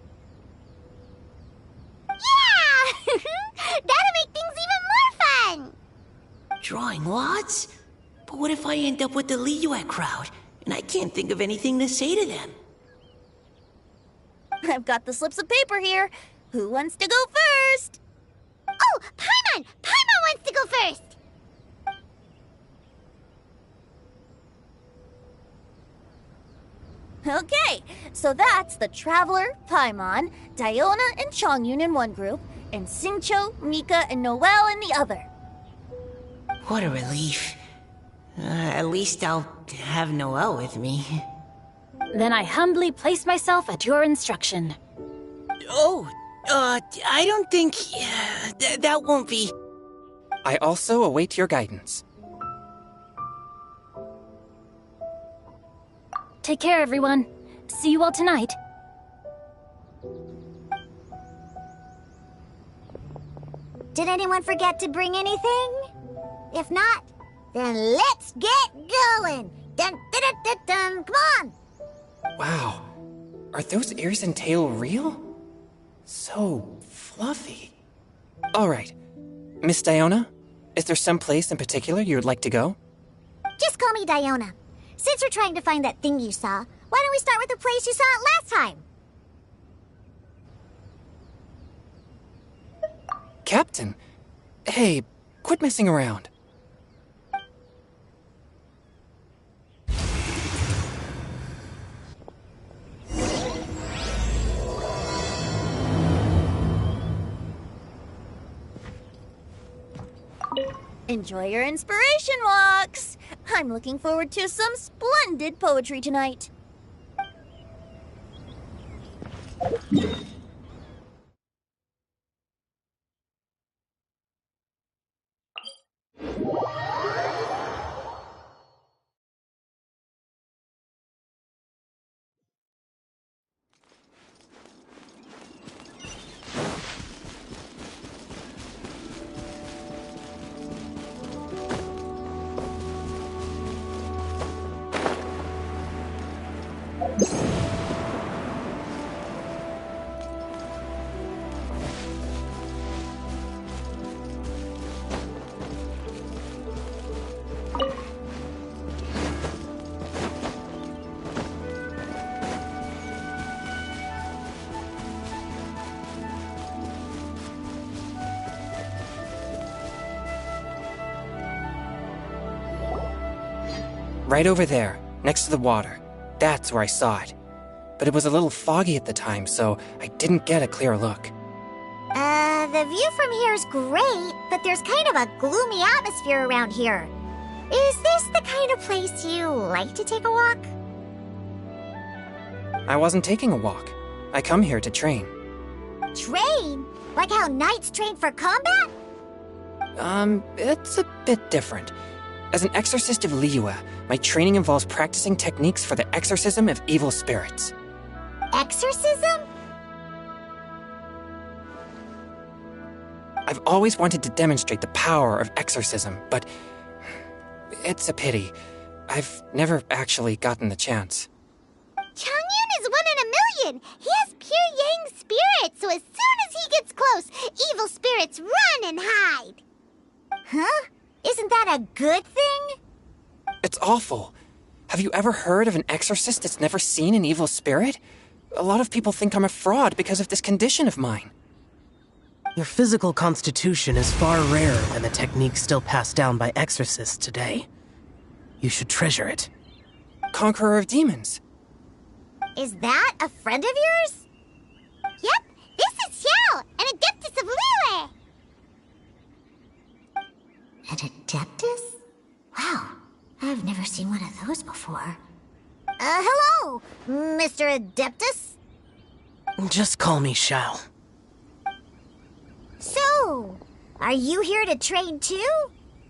Yeah! That'll make things even more fun! Drawing lots? But what if I end up with the Liyue crowd, and I can't think of anything to say to them? I've got the slips of paper here. Who wants to go first? Oh, Paimon! Paimon wants to go first! Okay, so that's the Traveler, Paimon, Diona, and Chongyun in one group, and Xingqiu, Mika, and Noelle in the other. What a relief. At least I'll have Noelle with me. Then I humbly place myself at your instruction. Oh, I don't think... that won't be... I also await your guidance. Take care, everyone. See you all tonight. Did anyone forget to bring anything? If not, then let's get going! Dun, dun, dun, dun, dun. Come on! Wow. Are those ears and tail real? So fluffy. All right. Miss Diona, is there some place in particular you would like to go? Just call me Diona. Since we're trying to find that thing you saw, why don't we start with the place you saw it last time? Captain! Hey, quit messing around. Enjoy your inspiration walks! I'm looking forward to some splendid poetry tonight. Right over there, next to the water. That's where I saw it. But it was a little foggy at the time, so I didn't get a clear look. The view from here is great, but there's kind of a gloomy atmosphere around here. Is this the kind of place you like to take a walk? I wasn't taking a walk. I come here to train. Train? Like how knights train for combat? It's a bit different. As an exorcist of Liyue, my training involves practicing techniques for the exorcism of evil spirits. Exorcism? I've always wanted to demonstrate the power of exorcism, but it's a pity. I've never actually gotten the chance. Changyun is 1 in a million! He has pure yang spirit, so as soon as he gets close, evil spirits run and hide! Huh? Isn't that a good thing? It's awful. Have you ever heard of an exorcist that's never seen an evil spirit? A lot of people think I'm a fraud because of this condition of mine. Your physical constitution is far rarer than the techniques still passed down by exorcists today. You should treasure it. Conqueror of demons. Is that a friend of yours? Yep, this is Xiao, an adeptus of Liyue. An adeptus? Wow, I've never seen one of those before. Hello, Mr. Adeptus? Just call me Xiao. So, are you here to train too?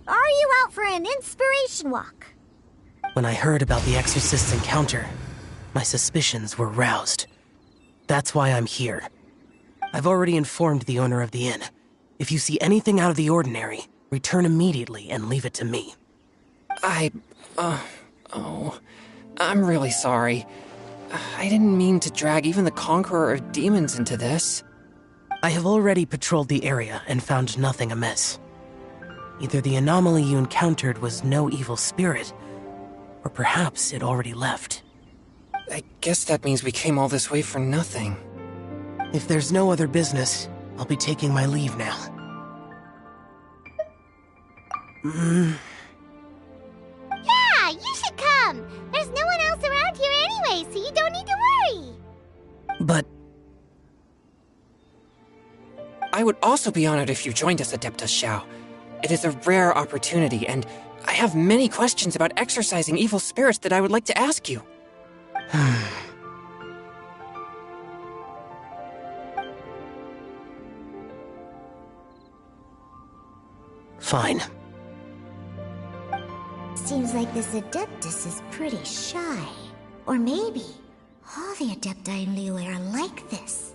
Or are you out for an inspiration walk? When I heard about the exorcist's encounter, my suspicions were roused. That's why I'm here. I've already informed the owner of the inn. If you see anything out of the ordinary, return immediately and leave it to me. I'm really sorry. I didn't mean to drag even the Conqueror of Demons into this. I have already patrolled the area and found nothing amiss. Either the anomaly you encountered was no evil spirit, or perhaps it already left. I guess that means we came all this way for nothing. If there's no other business, I'll be taking my leave now. Yeah, you should come! There's no one else around here anyway, so you don't need to worry! But I would also be honored if you joined us, Adeptus Xiao. It is a rare opportunity, and I have many questions about exorcising evil spirits that I would like to ask you. Fine. Seems like this Adeptus is pretty shy. Or maybe all the Adepti in Liyue are like this.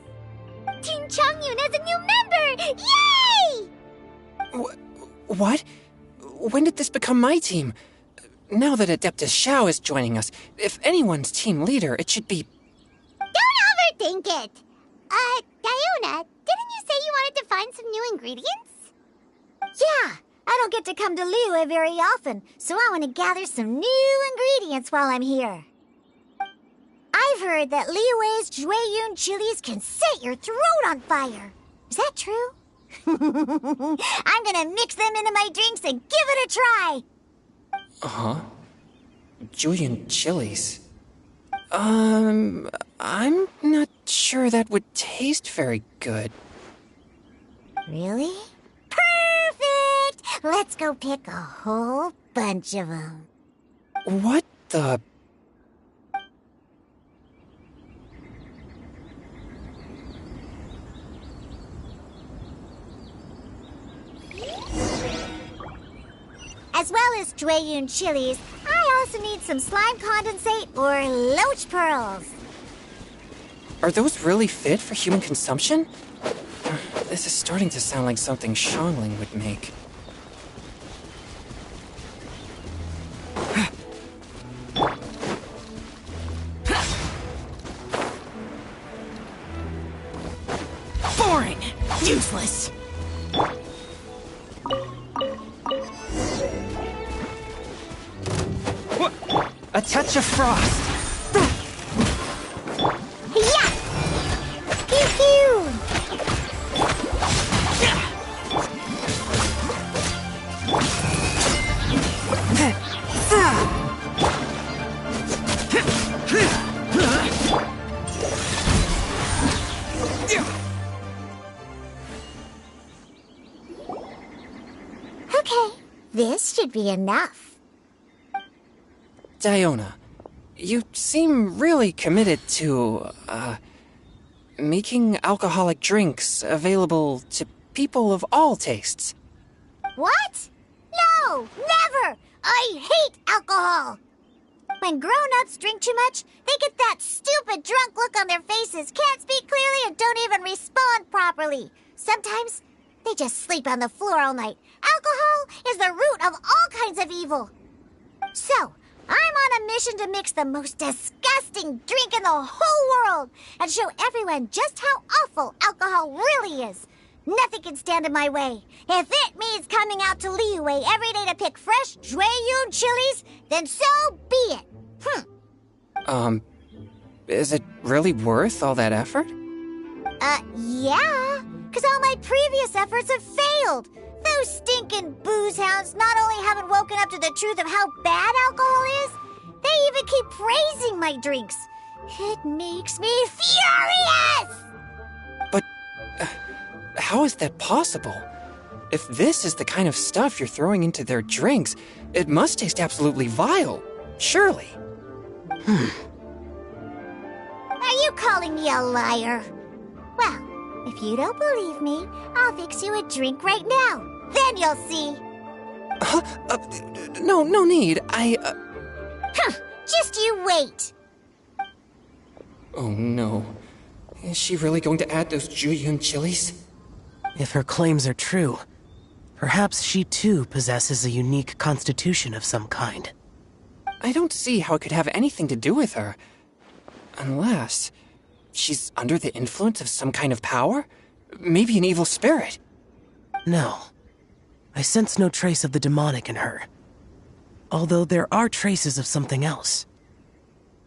Team Changyun has a new member! Yay! What? When did this become my team? Now that Adeptus Xiao is joining us, if anyone's team leader, it should be... Don't overthink it! Diona, didn't you say you wanted to find some new ingredients? Yeah, I don't get to come to Liyue very often, so I want to gather some new ingredients while I'm here. I've heard that Liyue's Jueyun chilies can set your throat on fire. Is that true? I'm gonna mix them into my drinks and give it a try. Uh-huh. Julian chilies. I'm not sure that would taste very good. Really? Perfect! Let's go pick a whole bunch of them. What the... As well as Jueyun chilies, I also need some slime condensate or loach pearls. Are those really fit for human consumption? This is starting to sound like something Shangling would make. useless. A touch of frost. Yeah! Pew pew! Okay, this should be enough. Diona, you seem really committed to, making alcoholic drinks available to people of all tastes. What? No, never! I hate alcohol! When grown-ups drink too much, they get that stupid drunk look on their faces, can't speak clearly, and don't even respond properly. Sometimes, they just sleep on the floor all night. Alcohol is the root of all kinds of evil. So, I'm on a mission to mix the most disgusting drink in the whole world and show everyone just how awful alcohol really is. Nothing can stand in my way. If it means coming out to Liyue every day to pick fresh Jueyun chilies, then so be it. Is it really worth all that effort? Yeah, because all my previous efforts have failed. Those stinking booze hounds not only haven't woken up to the truth of how bad alcohol is, they even keep praising my drinks. It makes me furious! But how is that possible? If this is the kind of stuff you're throwing into their drinks, it must taste absolutely vile, surely. Are you calling me a liar? Well, if you don't believe me, I'll fix you a drink right now. Then you'll see. No need. Just you wait. Oh no. Is she really going to add those Jueyun chilies? If her claims are true, perhaps she too possesses a unique constitution of some kind. I don't see how it could have anything to do with her. Unless she's under the influence of some kind of power? Maybe an evil spirit. No. I sense no trace of the demonic in her. Although there are traces of something else.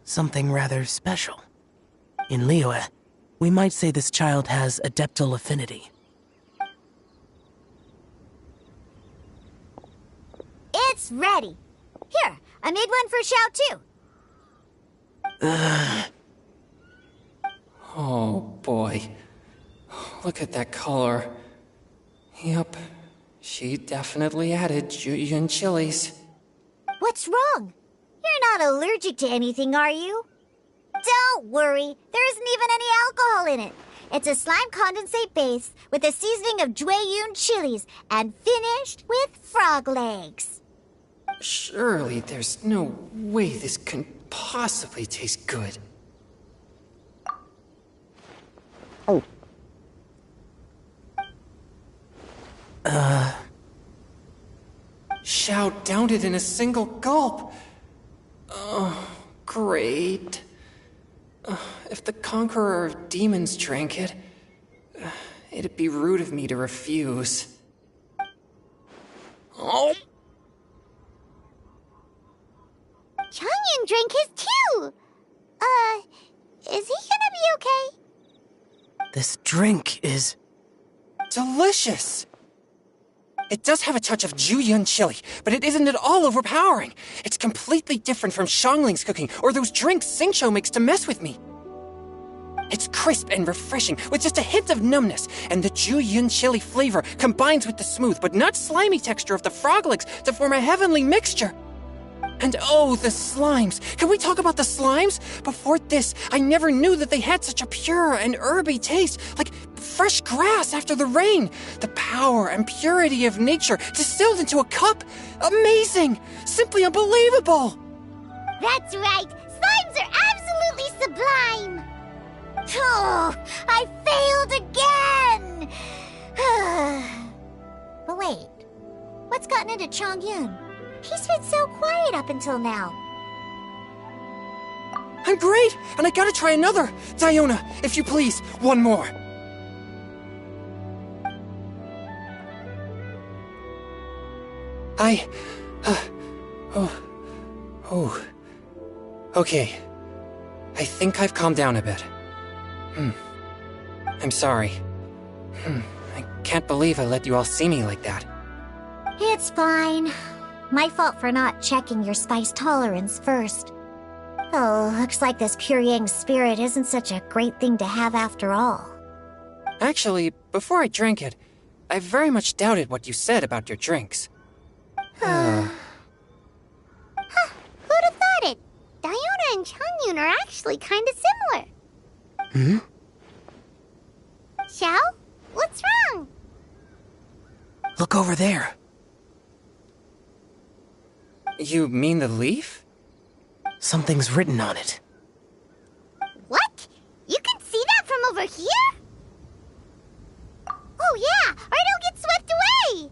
Something rather special. In Liyue, we might say this child has adeptal affinity. It's ready. Here, I made one for Xiao too. Oh boy. Look at that color. Yep, she definitely added Jueyun chilies. What's wrong? You're not allergic to anything, are you? Don't worry, there isn't even any alcohol in it. It's a slime condensate base with a seasoning of Jueyun chilies and finished with frog legs. Surely there's no way this can possibly taste good. Xiao downed it in a single gulp. Oh, great. If the Conqueror of Demons drank it, it'd be rude of me to refuse. Oh! Changyan drank his too. Is he gonna be okay? This drink is... delicious! It does have a touch of Jueyun chili, but it isn't at all overpowering. It's completely different from Xiangling's cooking or those drinks Xingqiu makes to mess with me. It's crisp and refreshing, with just a hint of numbness, and the Jueyun chili flavor combines with the smooth but not slimy texture of the frog legs to form a heavenly mixture. And oh, the slimes! Can we talk about the slimes? Before this, I never knew that they had such a pure and herby taste, like fresh grass after the rain. The power and purity of nature distilled into a cup. Amazing! Simply unbelievable! That's right. Slimes are absolutely sublime. Oh, I failed again. But wait, what's gotten into Chongyun? He's been so quiet up until now. I'm great, and I gotta try another. Diona, if you please, one more. Okay. I think I've calmed down a bit. I'm sorry. I can't believe I let you all see me like that. It's fine. My fault for not checking your spice tolerance first. Oh, looks like this pure yang spirit isn't such a great thing to have after all. Actually, before I drank it, I very much doubted what you said about your drinks. Who'd have thought it? Diona and Changyun are actually kind of similar. Xiao? What's wrong? Look over there. You mean the leaf? Something's written on it. What? You can see that from over here? Oh yeah, or it'll get swept away!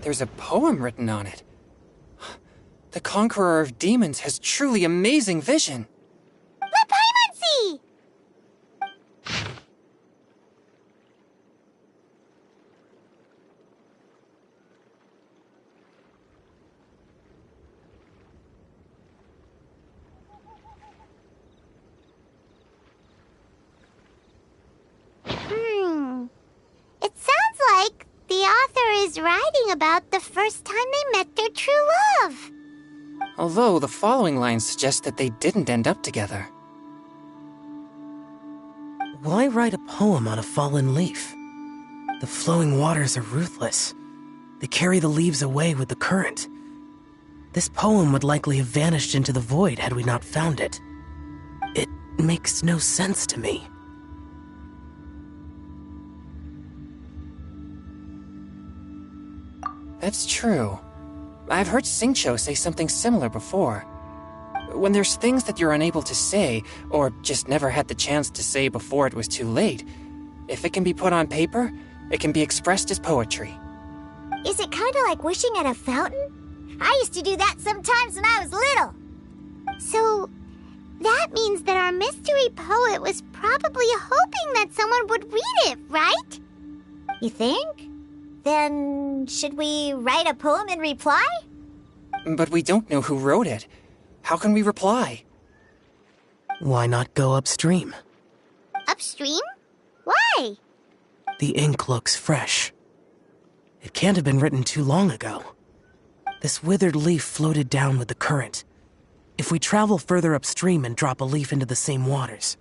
There's a poem written on it. The Conqueror of Demons has truly amazing vision. Let Paimon see! It sounds like the author is writing about the first time they met their true love. Although the following lines suggest that they didn't end up together. Why write a poem on a fallen leaf? The flowing waters are ruthless. They carry the leaves away with the current. This poem would likely have vanished into the void had we not found it. It makes no sense to me. That's true. I've heard Xingqiu say something similar before. When there's things that you're unable to say, or just never had the chance to say before it was too late, if it can be put on paper, it can be expressed as poetry. Is it kind of like wishing at a fountain? I used to do that sometimes when I was little. So, that means that our mystery poet was probably hoping that someone would read it, right? You think? Then, should we write a poem in reply? But we don't know who wrote it. How can we reply? Why not go upstream? Upstream? Why? The ink looks fresh. It can't have been written too long ago. This withered leaf floated down with the current. If we travel further upstream and drop a leaf into the same waters,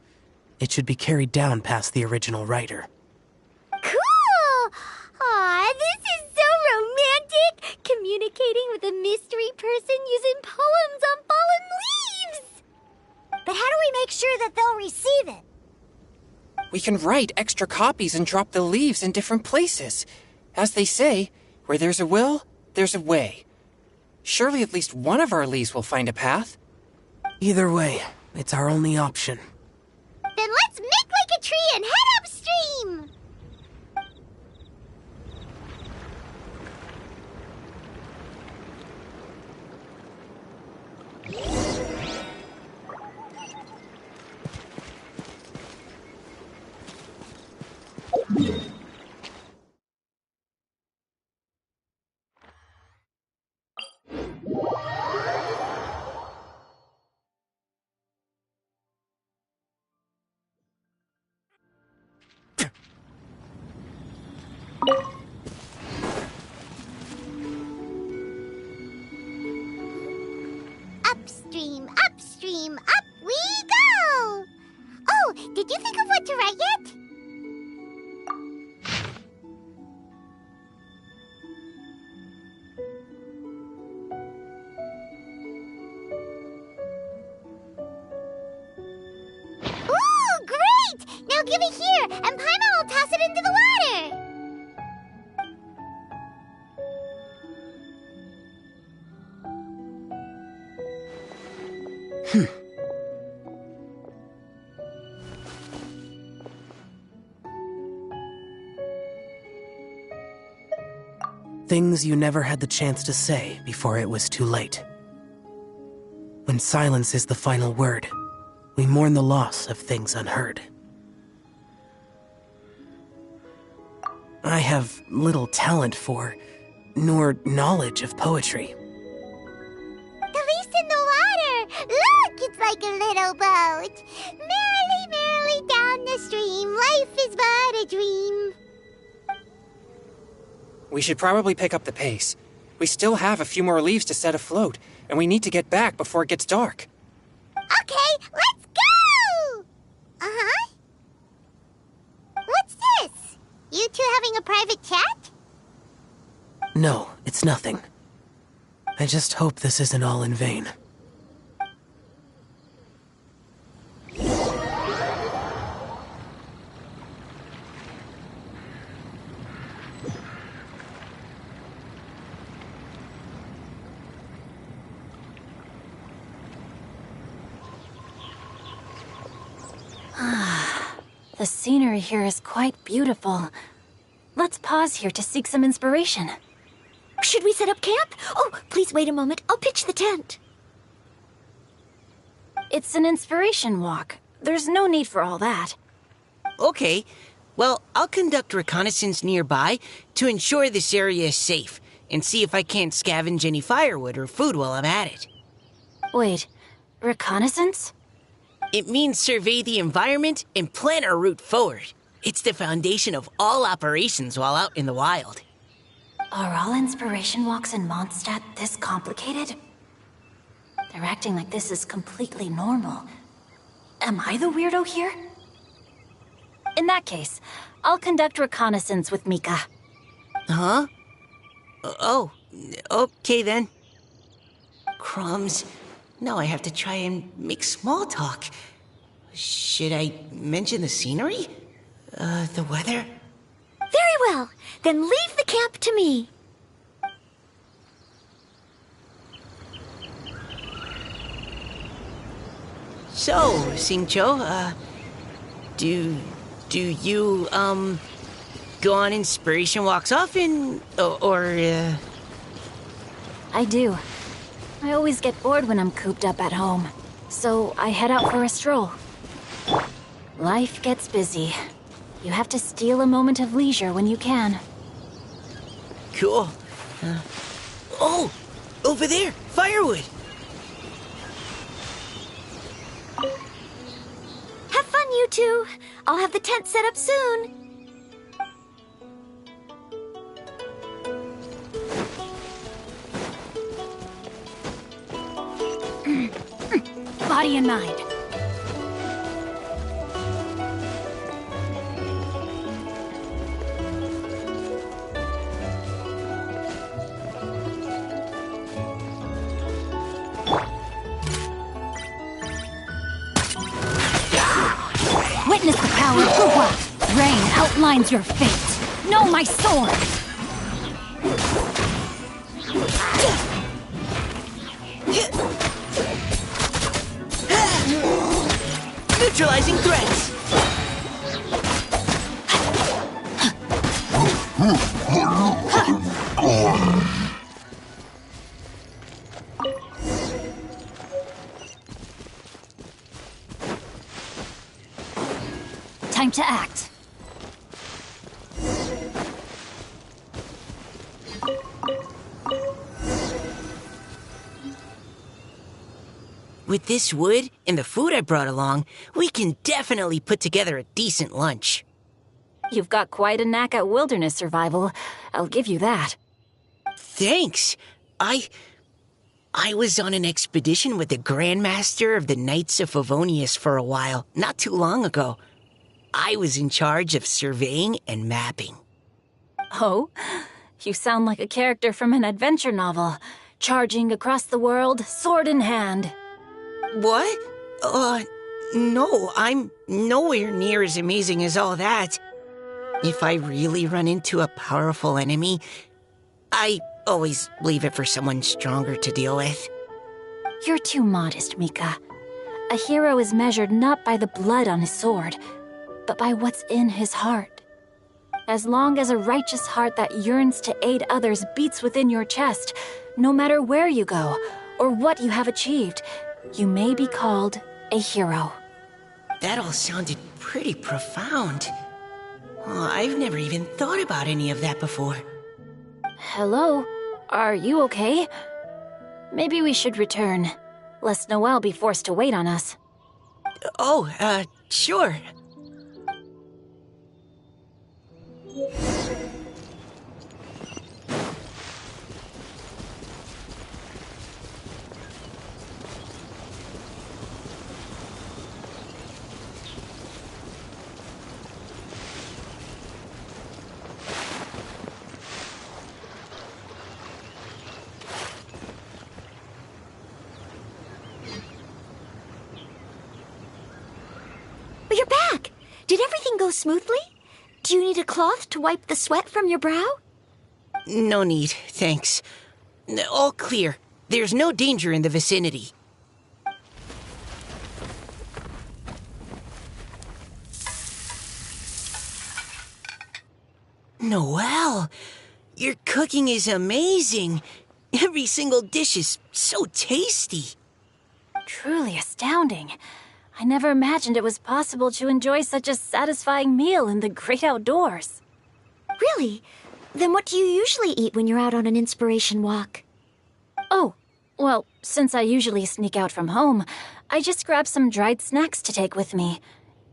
it should be carried down past the original writer. Cool! Aw, this is so romantic! Communicating with a mystery person using poems on fallen leaves! But how do we make sure that they'll receive it? We can write extra copies and drop the leaves in different places. As they say, where there's a will, there's a way. Surely at least one of our leaves will find a path. Either way, it's our only option. Then let's make like a tree and head upstream! Upstream, upstream, up we go! Oh, did you think of what to write yet? Ooh, great! Now give it here, and Paimon will toss it into the water! Things you never had the chance to say before it was too late. when silence is the final word. We mourn the loss of things unheard. I have little talent for, nor knowledge of poetry. The leaf's in the water! Look, it's like a little boat. Merrily, merrily down the stream, life is but a dream. We should probably pick up the pace. We still have a few more leaves to set afloat, and we need to get back before it gets dark. Okay, let's go! Uh-huh. What's this? You two having a private chat? No, it's nothing. I just hope this isn't all in vain. The scenery here is quite beautiful. Let's pause here to seek some inspiration. Should we set up camp? Oh, please wait a moment. I'll pitch the tent. It's an inspiration walk. There's no need for all that. Okay. Well, I'll conduct reconnaissance nearby to ensure this area is safe and see if I can't scavenge any firewood or food while I'm at it. Wait, reconnaissance? It means survey the environment and plan our route forward. It's the foundation of all operations while out in the wild. Are all inspiration walks in Mondstadt this complicated? They're acting like this is completely normal. Am I the weirdo here? In that case, I'll conduct reconnaissance with Mika. Huh? Oh, okay then. Crumbs. Now I have to try and make small talk. Should I mention the scenery? The weather? Very well. Then leave the camp to me. So, Singcho, do you, go on inspiration walks often, or I do. I always get bored when I'm cooped up at home, so I head out for a stroll. Life gets busy. You have to steal a moment of leisure when you can. Cool. Oh, over there, firewood. Have fun, you two. I'll have the tent set up soon. Body and mind. Witness the power of Hua! Rain outlines your fate! Know my sword! Neutralizing threats! Time to act. With this wood and the food I brought along, we can definitely put together a decent lunch. You've got quite a knack at wilderness survival. I'll give you that. Thanks. I was on an expedition with the Grandmaster of the Knights of Favonius for a while, not too long ago. I was in charge of surveying and mapping. Oh? You sound like a character from an adventure novel. Charging across the world, sword in hand. What? No, I'm nowhere near as amazing as all that. If I really run into a powerful enemy, I always leave it for someone stronger to deal with. You're too modest, Mika. A hero is measured not by the blood on his sword, but by what's in his heart. As long as a righteous heart that yearns to aid others beats within your chest, no matter where you go or what you have achieved, you may be called a hero. That all sounded pretty profound. Oh, I've never even thought about any of that before. Hello? Are you okay? Maybe we should return, lest Noelle be forced to wait on us. Oh, sure. You're back! Did everything go smoothly? Do you need a cloth to wipe the sweat from your brow? No need, thanks. All clear. There's no danger in the vicinity. Noelle, your cooking is amazing. Every single dish is so tasty. Truly astounding. I never imagined it was possible to enjoy such a satisfying meal in the great outdoors. Really? Then what do you usually eat when you're out on an inspiration walk? Oh, well, since I usually sneak out from home, I just grab some dried snacks to take with me.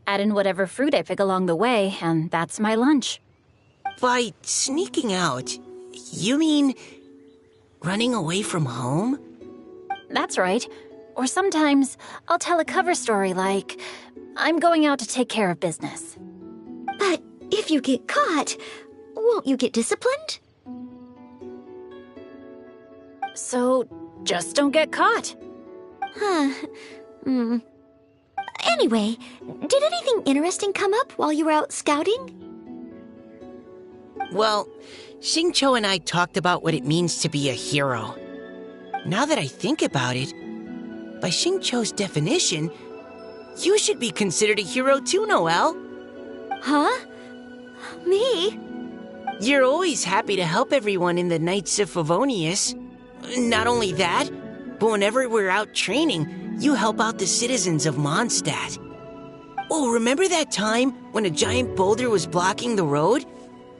Add in whatever fruit I pick along the way, and that's my lunch. By sneaking out, you mean running away from home? That's right. Or sometimes I'll tell a cover story like, I'm going out to take care of business. But if you get caught, won't you get disciplined? So just don't get caught. Huh. Anyway, did anything interesting come up while you were out scouting? Well, Xingqiu and I talked about what it means to be a hero. Now that I think about it, by Xingqiu's definition, you should be considered a hero too, Noelle. Huh? Me? You're always happy to help everyone in the Knights of Favonius. Not only that, but whenever we're out training, you help out the citizens of Mondstadt. Oh, remember that time when a giant boulder was blocking the road?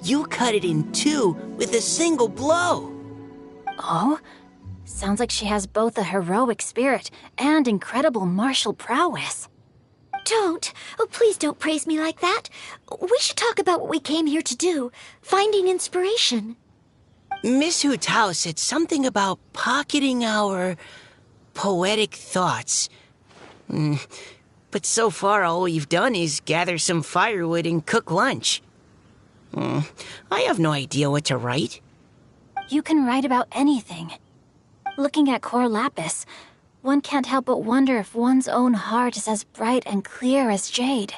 You cut it in two with a single blow. Oh? Sounds like she has both a heroic spirit and incredible martial prowess. Don't. Oh, please don't praise me like that. We should talk about what we came here to do, finding inspiration. Miss Hutao said something about pocketing our poetic thoughts. But so far all we've done is gather some firewood and cook lunch. I have no idea what to write. You can write about anything. Looking at Cor Lapis, one can't help but wonder if one's own heart is as bright and clear as jade.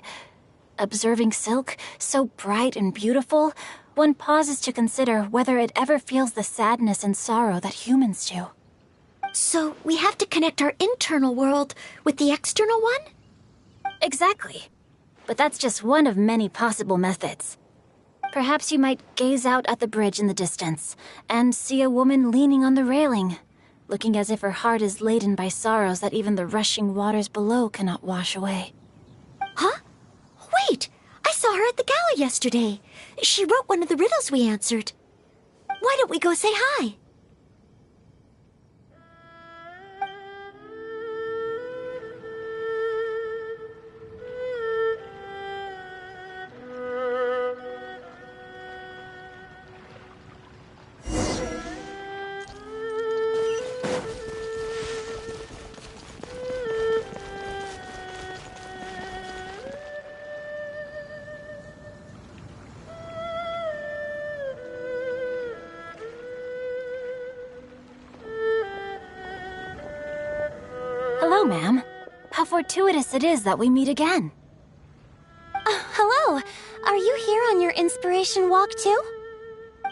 Observing silk, so bright and beautiful, one pauses to consider whether it ever feels the sadness and sorrow that humans do. So we have to connect our internal world with the external one? Exactly. But that's just one of many possible methods. Perhaps you might gaze out at the bridge in the distance and see a woman leaning on the railing, looking as if her heart is laden by sorrows that even the rushing waters below cannot wash away. Huh? Wait! I saw her at the gala yesterday. She wrote one of the riddles we answered. Why don't we go say hi? Hello, ma'am. How fortuitous it is that we meet again. Hello. Are you here on your inspiration walk too?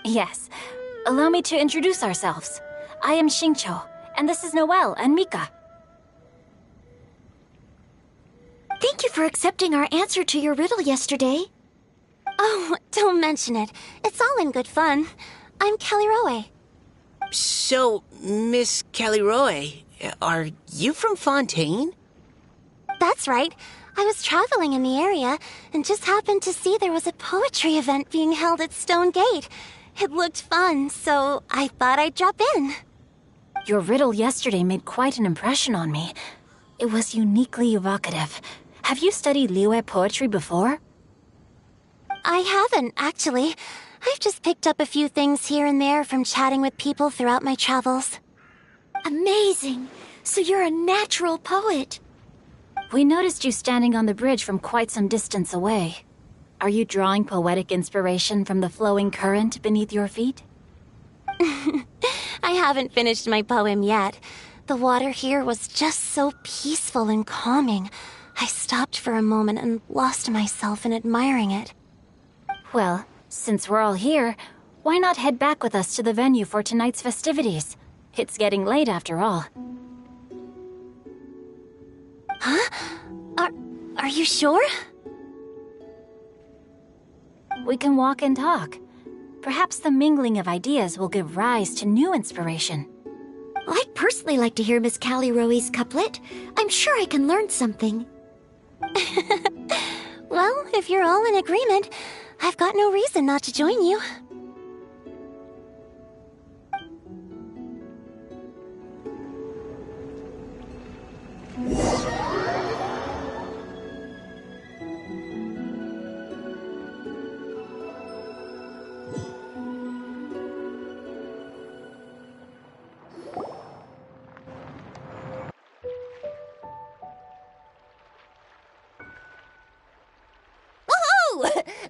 Yes. Allow me to introduce ourselves. I am Xingqiu, and this is Noelle and Mika. Thank you for accepting our answer to your riddle yesterday. Oh, don't mention it. It's all in good fun. I'm Kelly Roe. So, Miss Caliroe, Are you from Fontaine? That's right. I was traveling in the area and just happened to see there was a poetry event being held at Stone Gate. It looked fun, so I thought I'd drop in. Your riddle yesterday made quite an impression on me. It was uniquely evocative. Have you studied Liyue poetry before? I haven't, actually. I've just picked up a few things here and there from chatting with people throughout my travels. Amazing! So you're a natural poet. We noticed you standing on the bridge from quite some distance away. Are you drawing poetic inspiration from the flowing current beneath your feet? I haven't finished my poem yet. The water here was just so peaceful and calming. I stopped for a moment and lost myself in admiring it. Well, since we're all here, why not head back with us to the venue for tonight's festivities? It's getting late after all. Huh? Are you sure? We can walk and talk. Perhaps the mingling of ideas will give rise to new inspiration. I'd personally like to hear Miss Callie Rowe's couplet. I'm sure I can learn something. Well, if you're all in agreement, I've got no reason not to join you.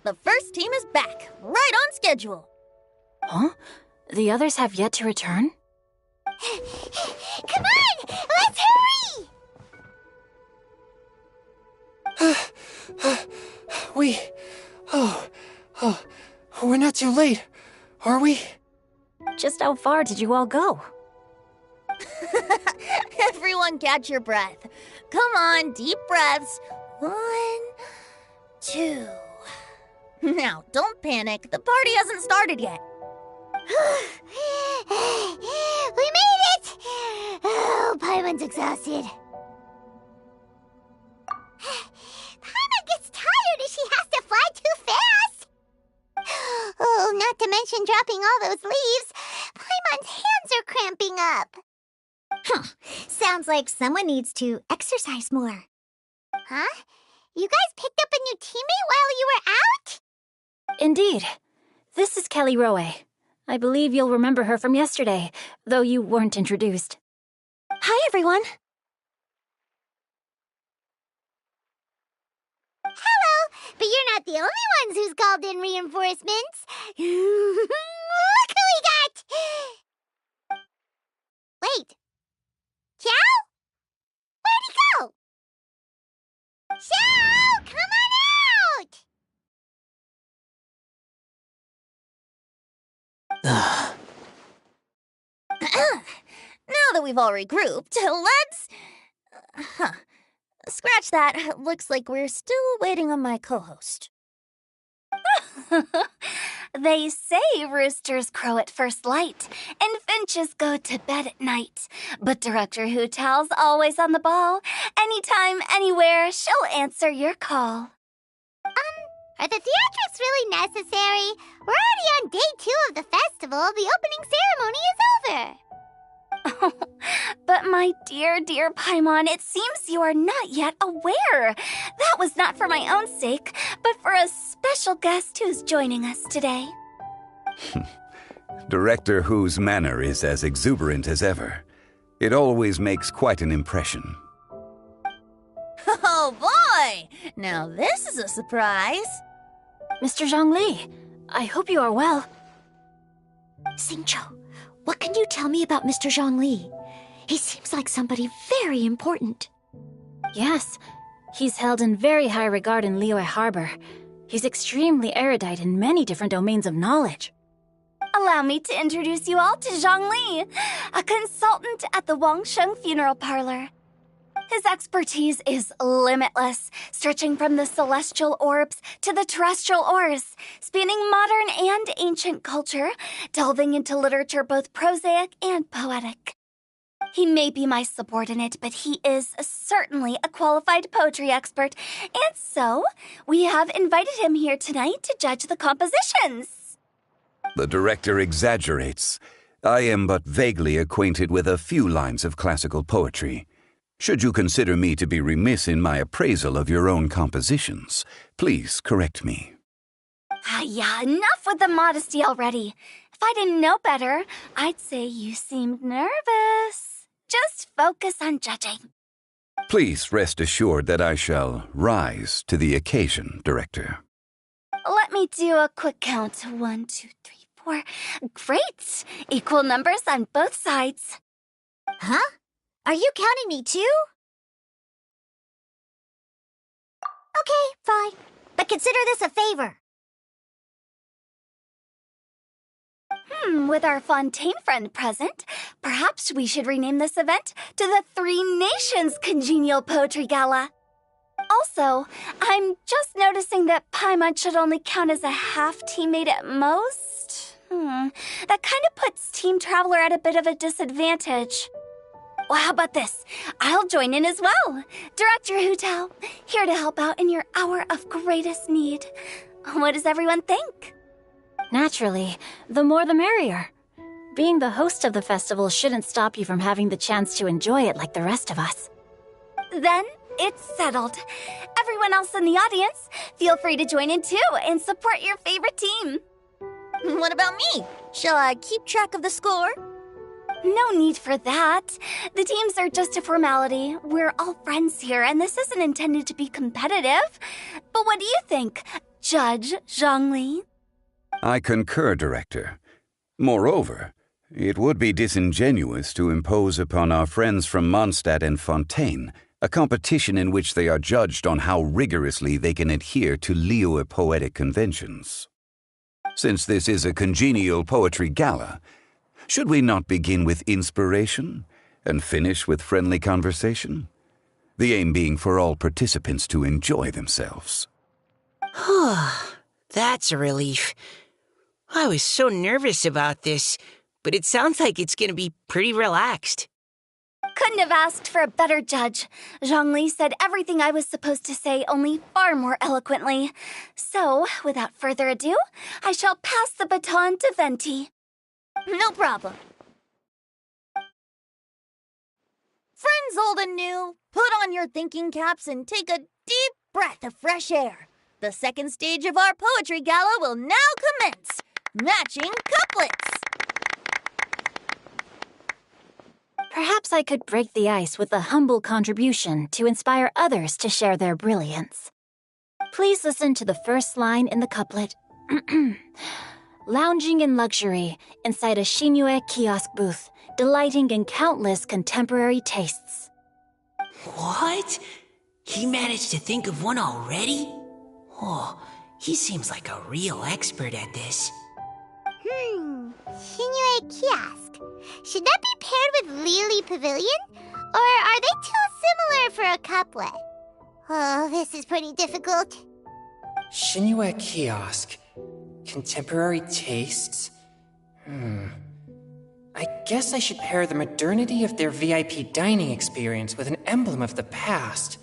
The first team is back, right on schedule. Huh? The others have yet to return? Come on! Let's hurry! We're not too late, are we? Just how far did you all go? Everyone catch your breath. Come on, deep breaths. 1, 2. Now, don't panic. The party hasn't started yet. We made it! Oh, Paimon's exhausted. Paimon gets tired if she has to fly too fast. Oh, not to mention dropping all those leaves. Paimon's hands are cramping up. Sounds like someone needs to exercise more. Huh? You guys picked up a new teammate while you were out? Indeed. This is Callie Rowe. I believe you'll remember her from yesterday, though you weren't introduced. Hi, everyone. Hello, but you're not the only ones who's called in reinforcements. Look who we got! Wait. Xiao? Where'd he go? Xiao, come on out! Now that we've all regrouped, let's... Scratch that. Looks like we're still waiting on my co-host. They say roosters crow at first light and finches go to bed at night. But Director Hutao's always on the ball. Anytime, anywhere, she'll answer your call. Are the theatrics really necessary? We're already on day 2 of the festival. The opening ceremony is over. But my dear, dear Paimon, it seems you are not yet aware. That was not for my own sake, but for a special guest who's joining us today. Director Who's manner is as exuberant as ever. It always makes quite an impression. Oh boy! Now this is a surprise. Mr. Zhongli, I hope you are well. Xingqiu, what can you tell me about Mr. Zhongli? He seems like somebody very important. Yes, he's held in very high regard in Liyue Harbor. He's extremely erudite in many different domains of knowledge. Allow me to introduce you all to Zhang Li, a consultant at the Wangsheng Funeral Parlor. His expertise is limitless, stretching from the celestial orbs to the terrestrial ores, spanning modern and ancient culture, delving into literature both prosaic and poetic. He may be my subordinate, but he is certainly a qualified poetry expert. And so, we have invited him here tonight to judge the compositions. The director exaggerates. I am but vaguely acquainted with a few lines of classical poetry. Should you consider me to be remiss in my appraisal of your own compositions, please correct me. Yeah, enough with the modesty already. If I didn't know better, I'd say you seemed nervous. Just focus on judging. Please rest assured that I shall rise to the occasion, Director. Let me do a quick count. 1, 2, 3, 4. Great! Equal numbers on both sides. Huh? Are you counting me too? Okay, fine. But consider this a favor. With our Fontaine friend present, perhaps we should rename this event to the Three Nations Congenial Poetry Gala. Also, I'm just noticing that Paimon should only count as a half teammate at most. That kind of puts Team Traveler at a bit of a disadvantage. Well, how about this? I'll join in as well. Director Hutao, here to help out in your hour of greatest need. What does everyone think? Naturally, the more the merrier. Being the host of the festival shouldn't stop you from having the chance to enjoy it like the rest of us. Then it's settled. Everyone else in the audience, feel free to join in too and support your favorite team. What about me? Shall I keep track of the score? No need for that. The teams are just a formality. We're all friends here, and this isn't intended to be competitive. But what do you think, Judge Zhongli? I concur, Director. Moreover, it would be disingenuous to impose upon our friends from Mondstadt and Fontaine a competition in which they are judged on how rigorously they can adhere to Liyue poetic conventions. Since this is a congenial poetry gala, should we not begin with inspiration and finish with friendly conversation? The aim being for all participants to enjoy themselves. That's a relief. I was so nervous about this, but it sounds like it's going to be pretty relaxed. Couldn't have asked for a better judge. Zhongli said everything I was supposed to say, only far more eloquently. So, without further ado, I shall pass the baton to Venti. No problem. Friends old and new, put on your thinking caps and take a deep breath of fresh air. The second stage of our poetry gala will now commence. Matching couplets. Perhaps I could break the ice with a humble contribution to inspire others to share their brilliance. Please listen to the first line in the couplet. Lounging in luxury inside a Shinue kiosk booth, delighting in countless contemporary tastes. What? He managed to think of one already? Oh, he seems like a real expert at this. Shinue Kiosk. Should that be paired with Lily Pavilion? Or are they too similar for a couplet? Oh, this is pretty difficult. Shinue Kiosk. Contemporary tastes? I guess I should pair the modernity of their VIP dining experience with an emblem of the past.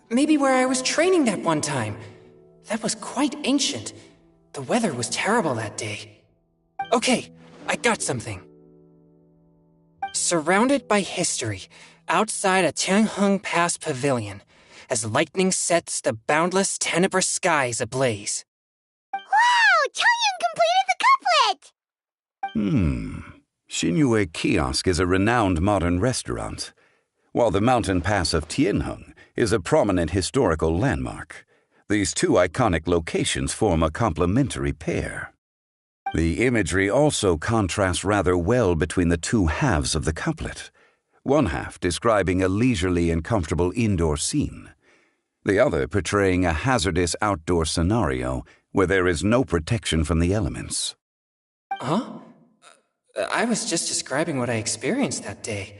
Maybe where I was training that one time. That was quite ancient. The weather was terrible that day. Okay, I got something. Surrounded by history, outside a Tianheng Pass pavilion, as lightning sets the boundless tenebrous skies ablaze. Wow! Changyun completed the couplet! Shinue Kiosk is a renowned modern restaurant, while the mountain pass of Tianheng is a prominent historical landmark. These two iconic locations form a complementary pair. The imagery also contrasts rather well between the two halves of the couplet, one half describing a leisurely and comfortable indoor scene, the other portraying a hazardous outdoor scenario where there is no protection from the elements. Huh? I was just describing what I experienced that day.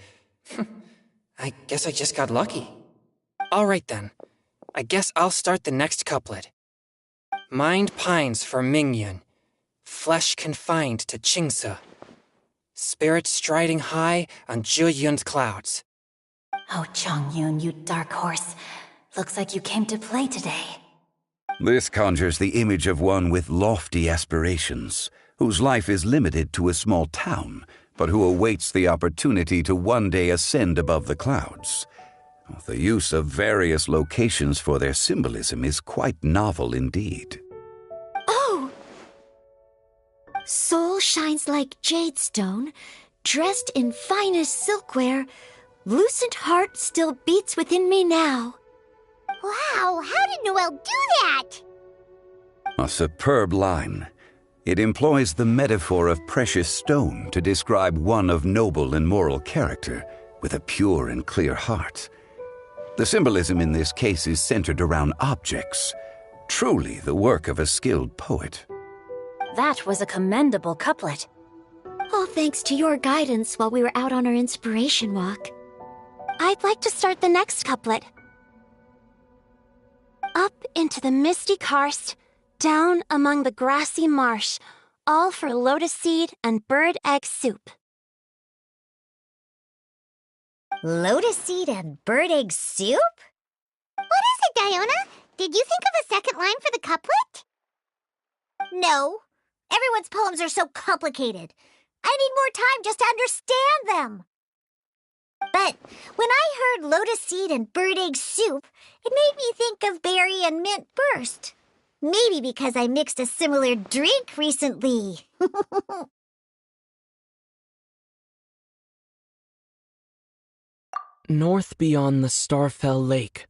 I guess I just got lucky. All right then. I guess I'll start the next couplet. Mind pines for Mingyun, flesh confined to Qingse. Spirit striding high on Zhiyun's clouds. Oh, Chongyun, you dark horse. Looks like you came to play today. This conjures the image of one with lofty aspirations, whose life is limited to a small town, but who awaits the opportunity to one day ascend above the clouds. The use of various locations for their symbolism is quite novel indeed. Oh! Soul shines like jade stone, dressed in finest silkware. Lucent heart still beats within me now. Wow, how did Noelle do that? A superb line. It employs the metaphor of precious stone to describe one of noble and moral character, with a pure and clear heart. The symbolism in this case is centered around objects, truly the work of a skilled poet. That was a commendable couplet. All thanks to your guidance while we were out on our inspiration walk. I'd like to start the next couplet. Up into the misty karst, down among the grassy marsh, all for lotus seed and bird egg soup. Lotus seed and bird egg soup? What is it, Diona? Did you think of a second line for the couplet? No. Everyone's poems are so complicated. I need more time just to understand them. But when I heard lotus seed and bird egg soup, it made me think of berry and mint burst. Maybe because I mixed a similar drink recently. North beyond the Starfell Lake,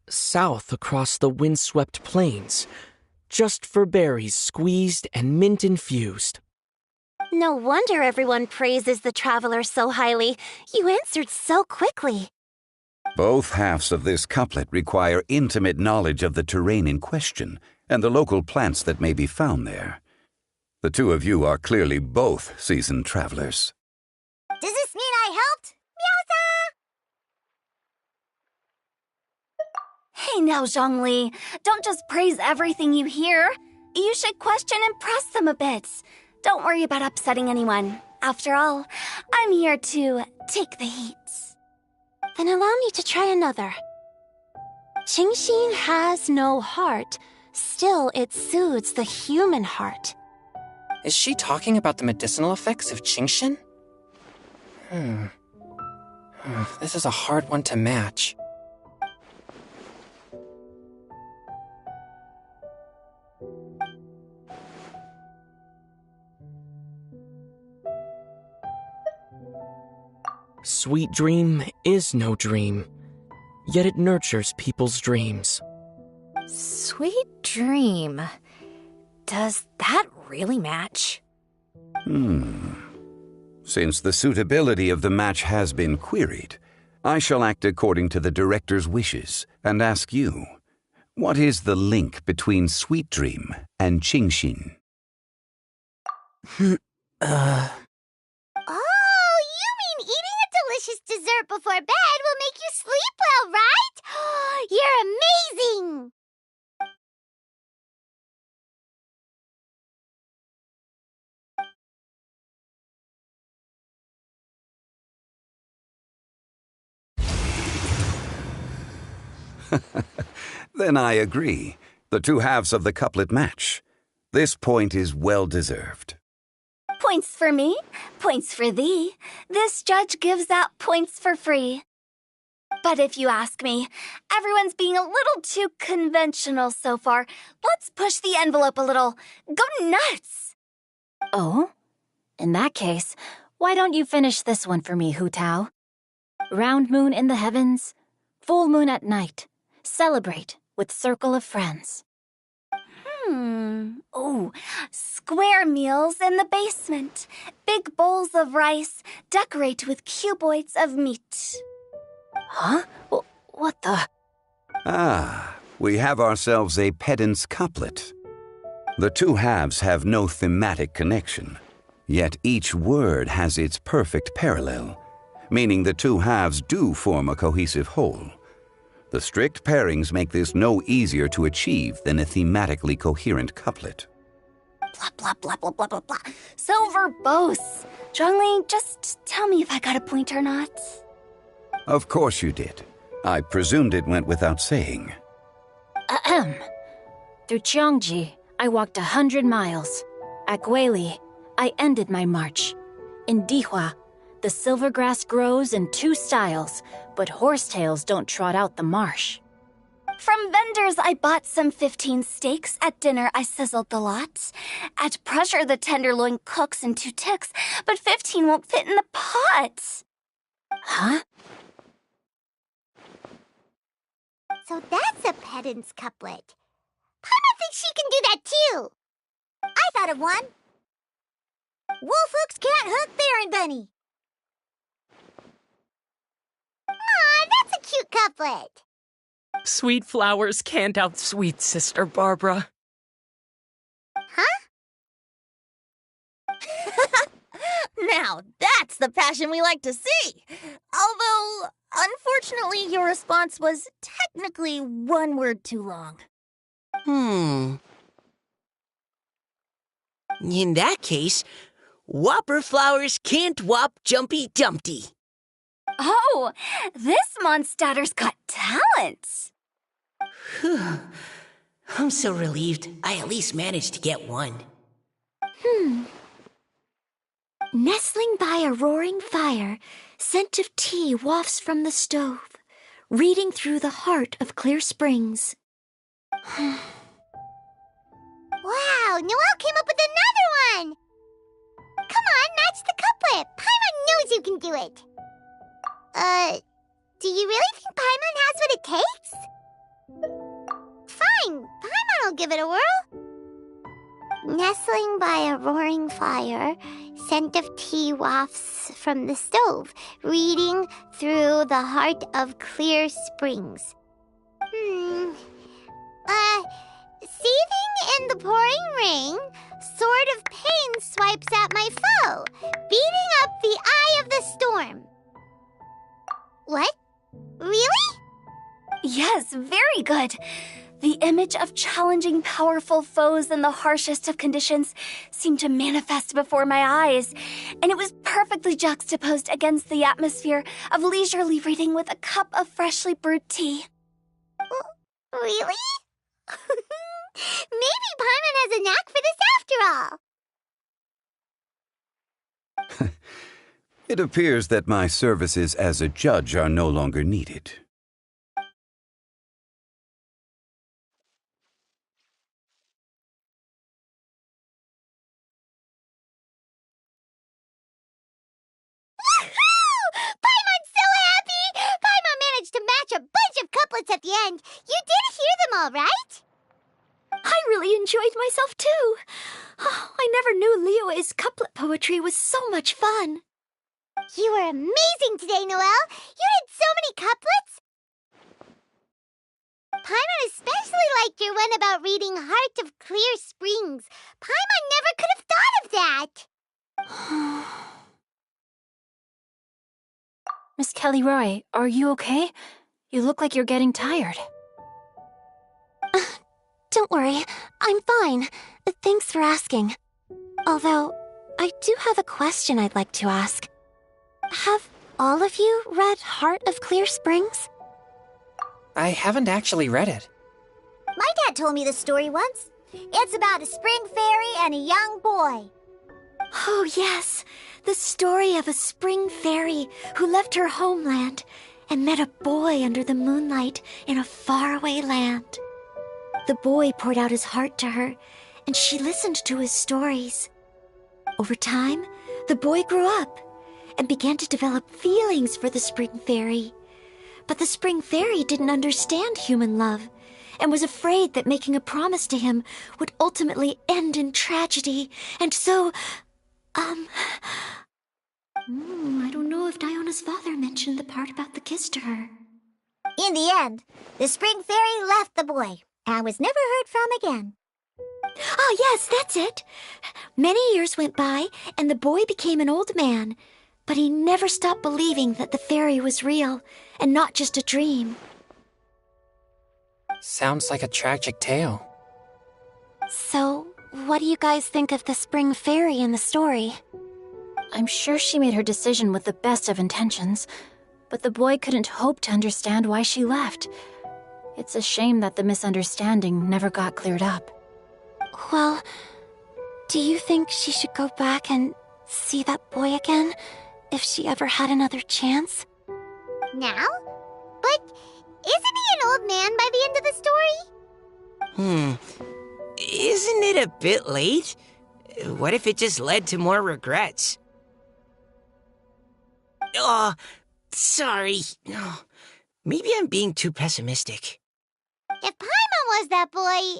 south across the windswept plains, just for berries squeezed and mint infused. No wonder everyone praises the traveler so highly. You answered so quickly. Both halves of this couplet require intimate knowledge of the terrain in question and the local plants that may be found there. The two of you are clearly both seasoned travelers. Does this mean I helped? Meowsa! Hey now, Zhongli. Don't just praise everything you hear. You should question and press them a bit. Don't worry about upsetting anyone. After all, I'm here to take the heat. Then allow me to try another. Qingxin has no heart, still it soothes the human heart. Is she talking about the medicinal effects of Qingxin? This is a hard one to match. Sweet dream is no dream, yet it nurtures people's dreams. Sweet dream. Does that really match? Since the suitability of the match has been queried, I shall act according to the director's wishes and ask you, what is the link between Sweet Dream and Qingxin? Oh, you mean eating a delicious dessert before bed will make you sleep well, right? You're amazing! Then I agree. The two halves of the couplet match. This point is well deserved. Points for me, points for thee. This judge gives out points for free. But if you ask me, everyone's being a little too conventional so far. Let's push the envelope a little. Go nuts! Oh? In that case, why don't you finish this one for me, Hutao? Round moon in the heavens, full moon at night. Celebrate with circle of friends. Oh, square meals in the basement. Big bowls of rice. Decorate with cuboids of meat. Huh? What the? We have ourselves a pedant's couplet. The two halves have no thematic connection, yet each word has its perfect parallel, meaning the two halves do form a cohesive whole. The strict pairings make this no easier to achieve than a thematically coherent couplet. Blah, blah, blah, blah, blah, blah, blah. So verbose. Zhongli, just tell me if I got a point or not. Of course you did. I presumed it went without saying. Ahem. Through Cheongji, I walked 100 miles. At Guili, I ended my march. In Dihua, the silver grass grows in 2 styles, but horsetails don't trot out the marsh. From vendors, I bought some 15 steaks. At dinner, I sizzled the lot. At pressure, the tenderloin cooks in 2 ticks, but 15 won't fit in the pot. Huh? So that's a pedant's couplet. Paimon thinks she can do that too. I thought of one. Wolf hooks can't hook Baron Bunny. Aw, that's a cute couplet. Sweet flowers can't outsweet Sister Barbara. Huh? Now, that's the passion we like to see. Although, unfortunately, your response was technically 1 word too long. In that case, Whopper flowers can't whop Jumpy Dumpty. Oh, this monster's got talent. Whew. I'm so relieved I at least managed to get 1. Nestling by a roaring fire, scent of tea wafts from the stove, reading through the heart of clear springs. Wow, Noelle came up with another one! Come on, match the couplet. Paimon knows you can do it. Do you really think Paimon has what it takes? Fine, Paimon will give it a whirl. Nestling by a roaring fire, scent of tea wafts from the stove, reading through the heart of clear springs. Seething in the pouring rain, sword of pain swipes at my foe, beating up the eye of the storm. What? Really? Yes, very good. The image of challenging powerful foes in the harshest of conditions seemed to manifest before my eyes, and it was perfectly juxtaposed against the atmosphere of leisurely reading with a cup of freshly brewed tea. Really? Maybe Paimon has a knack for this after all. It appears that my services as a judge are no longer needed. Paimon's so happy! Paimon managed to match a bunch of couplets at the end. You did hear them all, right? I really enjoyed myself too. Oh, I never knew Liyue's couplet poetry was so much fun. You were amazing today, Noelle. You did so many couplets. Paimon especially liked your one about reading Heart of Clear Springs. Paimon never could have thought of that. Miss Kelly Roy, are you okay? You look like you're getting tired. Don't worry, I'm fine. Thanks for asking. Although, I do have a question I'd like to ask. Have all of you read Heart of Clear Springs? I haven't actually read it. My dad told me the story once. It's about a spring fairy and a young boy. Oh, yes. The story of a spring fairy who left her homeland and met a boy under the moonlight in a faraway land. The boy poured out his heart to her, and she listened to his stories. Over time, the boy grew up and began to develop feelings for the spring fairy. But the spring fairy didn't understand human love and was afraid that making a promise to him would ultimately end in tragedy. And so, I don't know if Diona's father mentioned the part about the kiss to her. In the end, the spring fairy left the boy and was never heard from again. Oh, yes, that's it. Many years went by, and the boy became an old man, but he never stopped believing that the fairy was real and not just a dream. Sounds like a tragic tale. So, what do you guys think of the spring fairy in the story? I'm sure she made her decision with the best of intentions, but the boy couldn't hope to understand why she left. It's a shame that the misunderstanding never got cleared up. Well, do you think she should go back and see that boy again, if she ever had another chance? Now? But isn't he an old man by the end of the story? Isn't it a bit late? What if it just led to more regrets? Oh, sorry. Oh, maybe I'm being too pessimistic. If Paimon was that boy...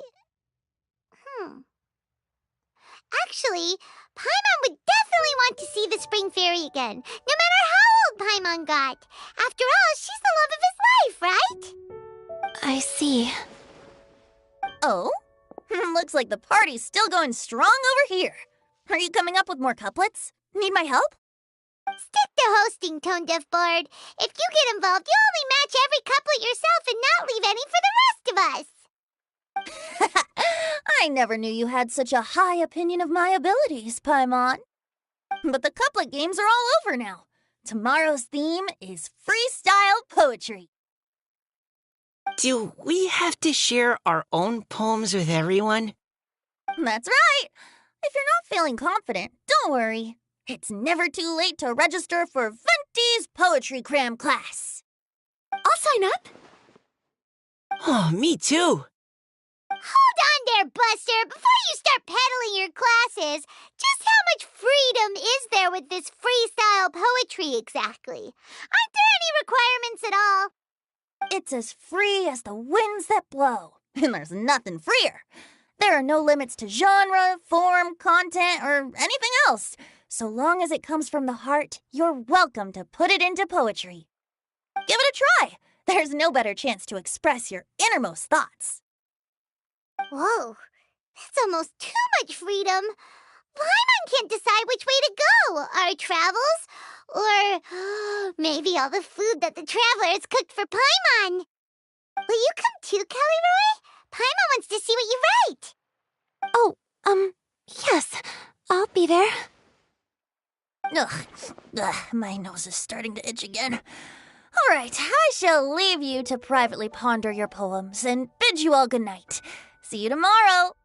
Actually, Paimon would definitely want to see the spring fairy again, no matter how old Paimon got. After all, she's the love of his life, right? I see. Oh? Looks like the party's still going strong over here. Are you coming up with more couplets? Need my help? Stick to hosting, Tone Deaf Bard. If you get involved, you'll only match every couplet yourself and not leave any for the rest of us. I never knew you had such a high opinion of my abilities, Paimon. But the couplet games are all over now. Tomorrow's theme is freestyle poetry. Do we have to share our own poems with everyone? That's right. If you're not feeling confident, don't worry. It's never too late to register for Venti's Poetry Cram class. I'll sign up. Oh, me too. Hold on there, Buster. Before you start peddling your classes, just how much freedom is there with this freestyle poetry exactly? Aren't there any requirements at all? It's as free as the winds that blow, and there's nothing freer. There are no limits to genre, form, content, or anything else. So long as it comes from the heart, you're welcome to put it into poetry. Give it a try. There's no better chance to express your innermost thoughts. Whoa, that's almost too much freedom. Paimon can't decide which way to go. Our travels? Or maybe all the food that the travelers cooked for Paimon. Will you come too, Kelly Roy? Paimon wants to see what you write. Oh, yes. I'll be there. Ugh, my nose is starting to itch again. All right, I shall leave you to privately ponder your poems and bid you all good night. See you tomorrow.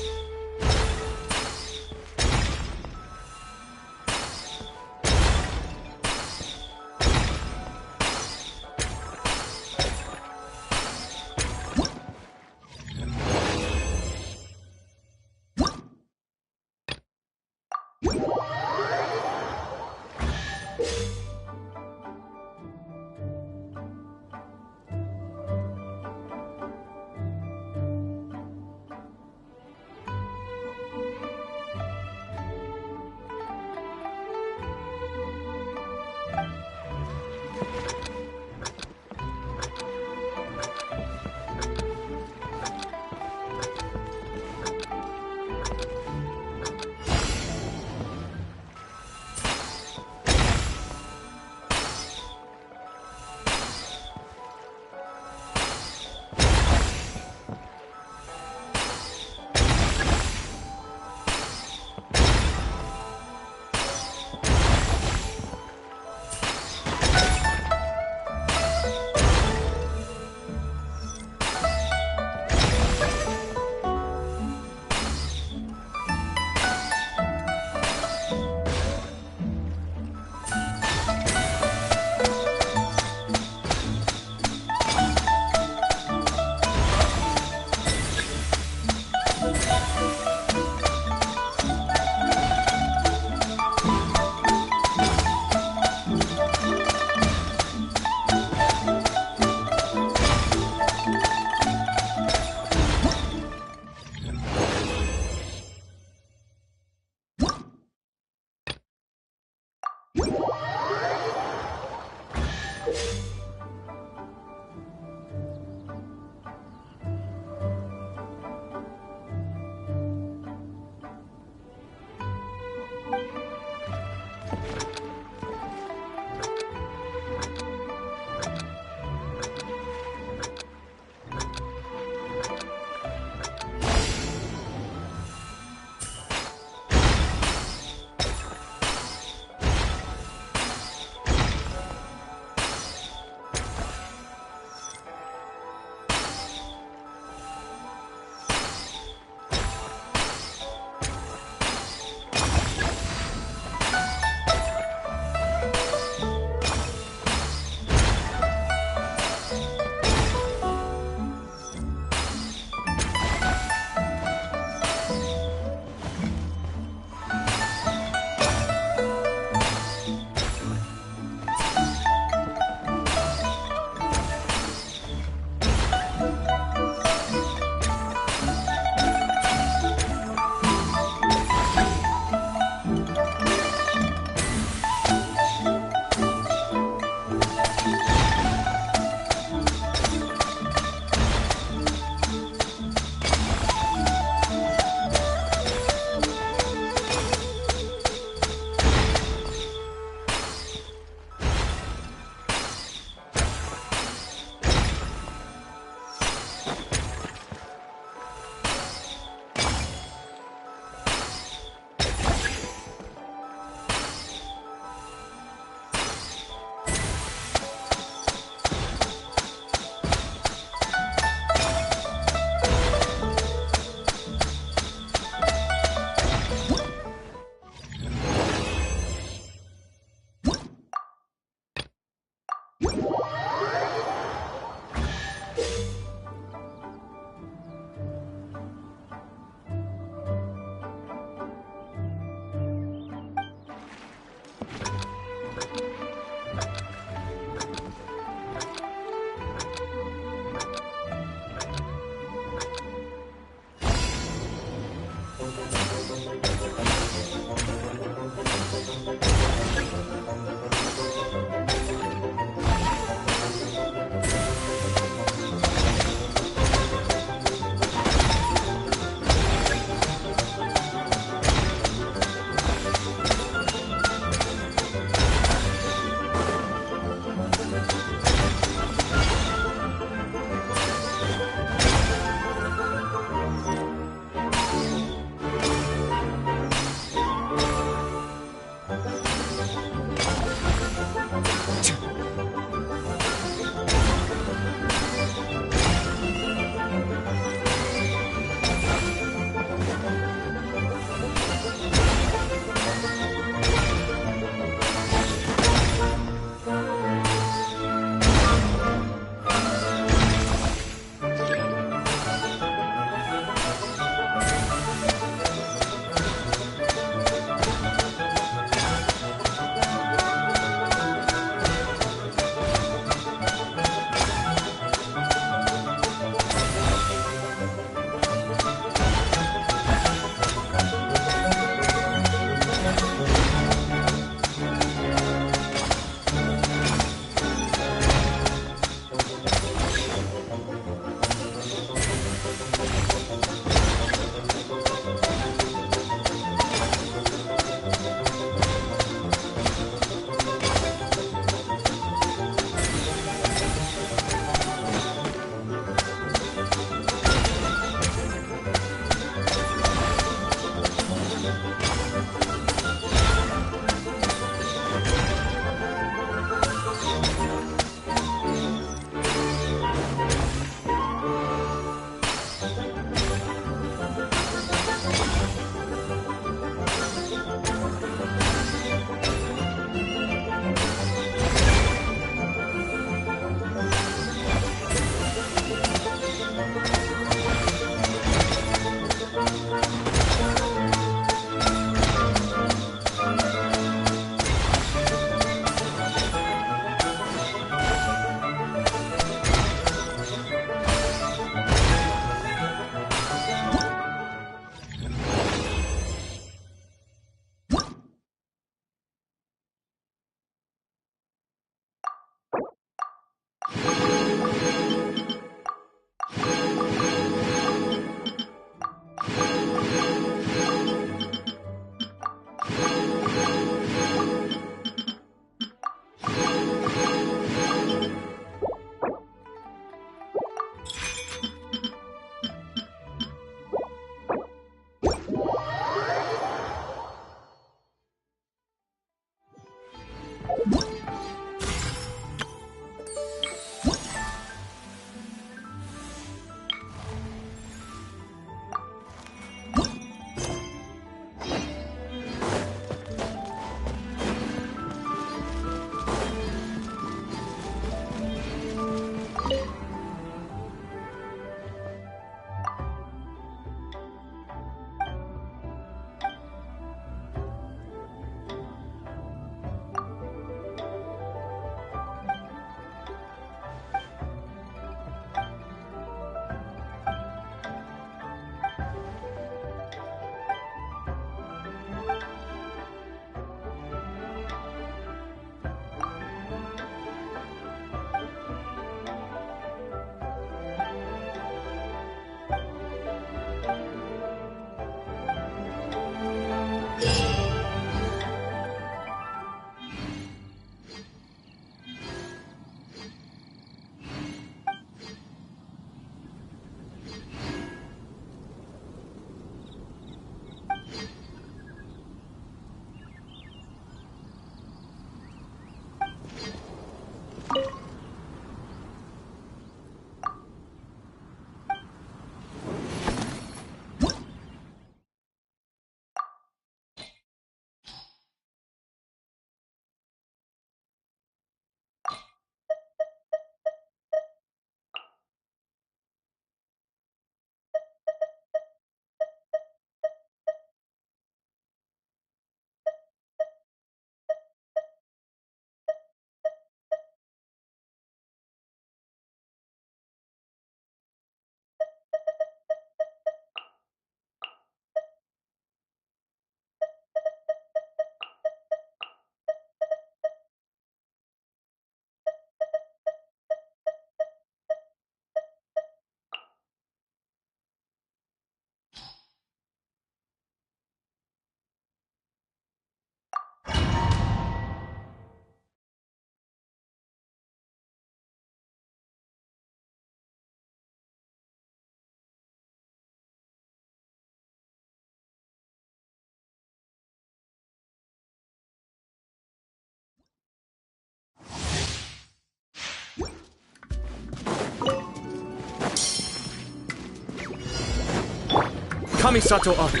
Kamisato Ari.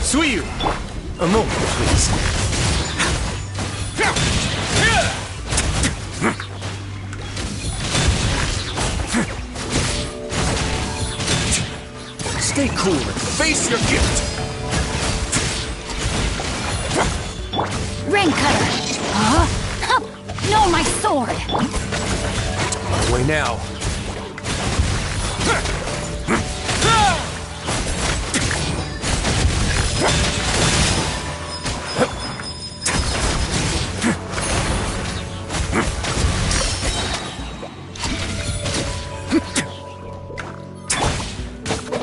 Suiyu! A moment, please. Stay cool and face your gift! Rain cutter! Huh? No, my sword! On the way now.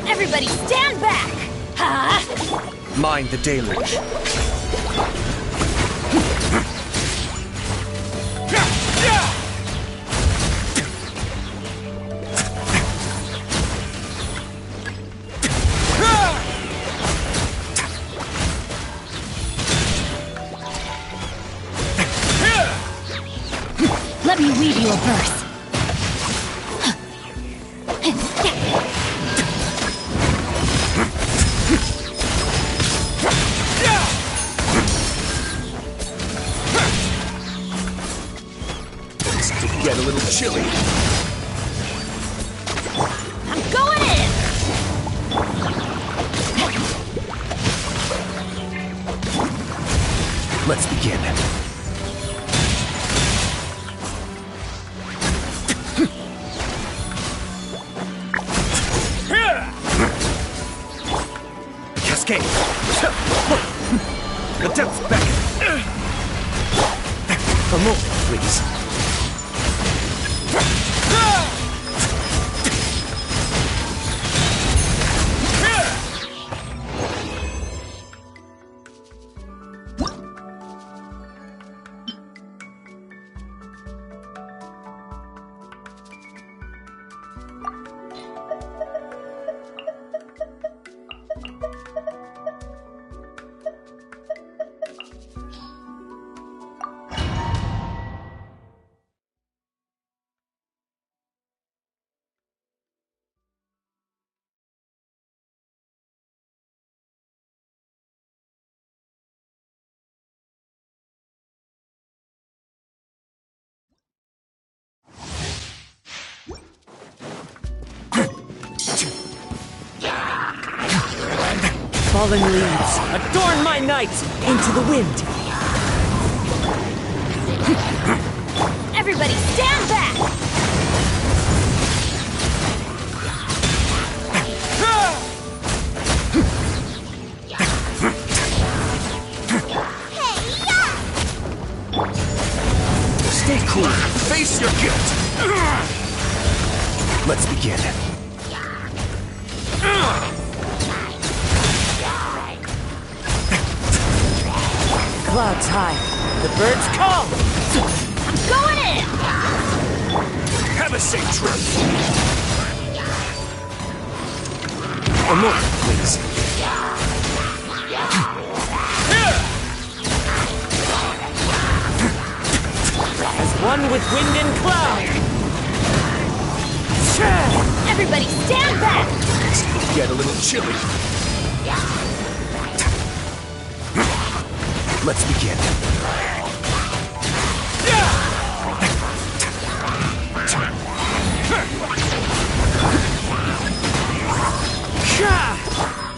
Everybody stand back! Huh? Mind the deluge. Let me read you a verse. Get a little chilly. I'm going! Let's begin. Cascade! The depths beckon! A moment, please. Fallen leaves, adorn my night into the wind. Everybody stand back! Stay cool. Face your guilt. Let's begin. Clouds high, the birds call. I'm going in! Have a safe trip. A moment, please. As one with wind and cloud. Everybody stand back! Get a little chilly. Let's begin.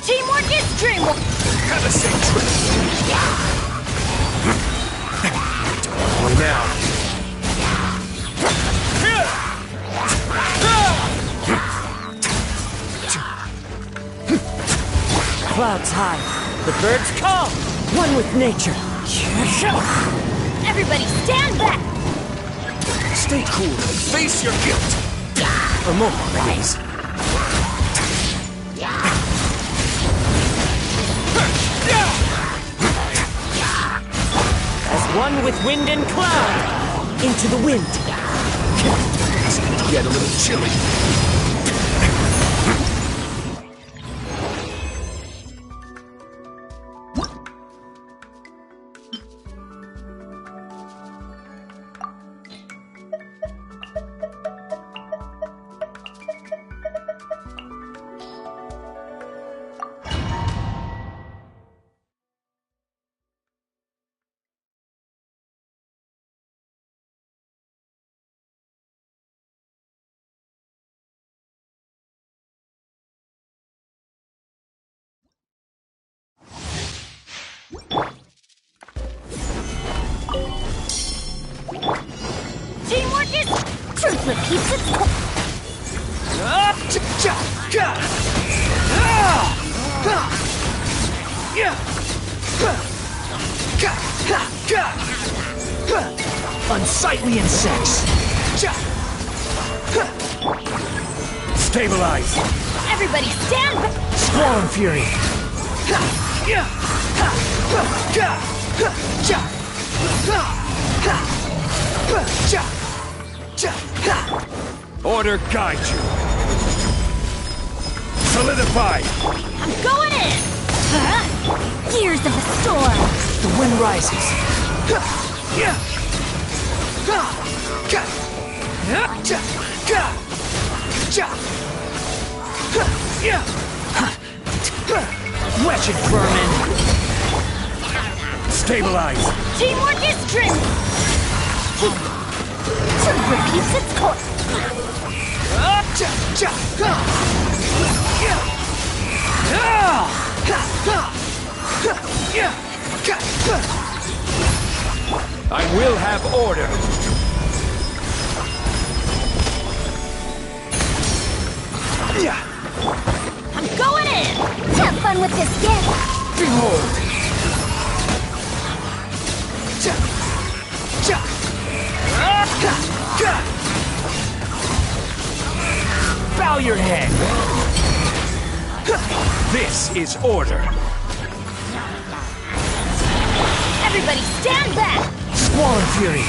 Teamwork is dreamwork! Have a safe trip. Don't worry now. Clouds high, the birds call. One with nature. Everybody stand back! Stay cool and face your guilt. A moment, please. As one with wind and cloud. Into the wind. Get a little chilly. Teamwork is... Truth repeats its... Unsightly insects. Stabilize. Everybody stand back! Squall fury. Order guide you. Solidify. I'm going in! Years of a storm! The wind rises. Wretched vermin. Stabilize. Teamwork is dream! Truth repeats its course! I will have order. I'm going in! Have fun with this gift! Behold! Bow your head! This is order! Everybody stand back! Squall and Fury!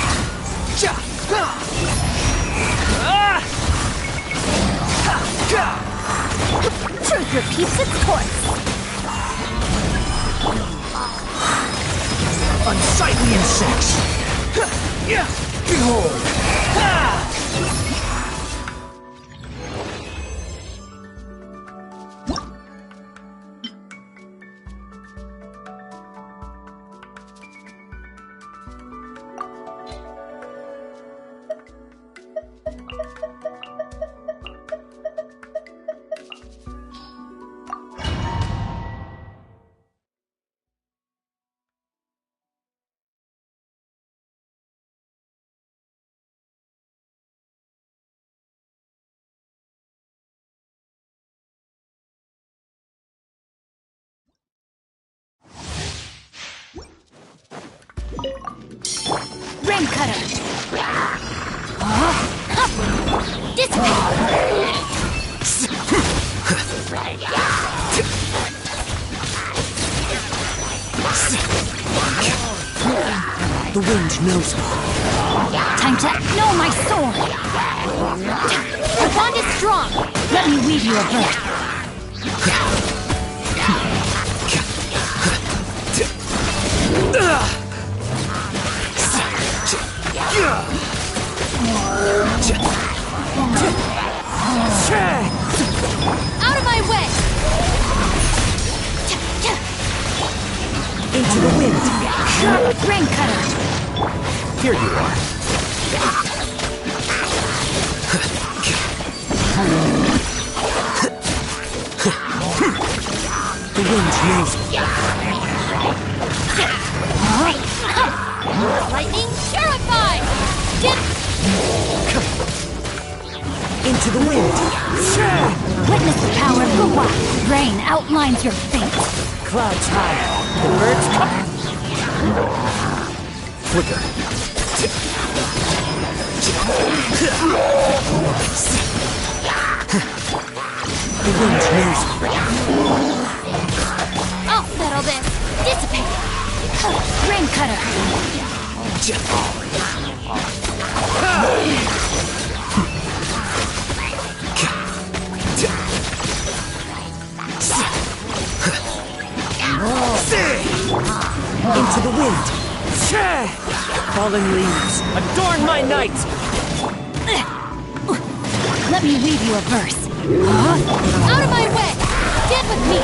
Truth repeats its course. Unsightly insects! Behold! Rain cutter! Dissipate! The wind knows me. Time to know my sword! The bond is strong! Let me weave you a verse. Out of my way! Into the wind. Rain cutter! Here you are. The wind knows me. Lightning terrified! Into the wind. Witness the power of the wild. Rain outlines your fate. Clouds high. The birds come. Flicker. The wind knows me. I'll settle this. Dissipate. Rain cutter. Into the wind. Fallen leaves, adorn my night! Let me weave you a verse. Out of my way! Stand with me!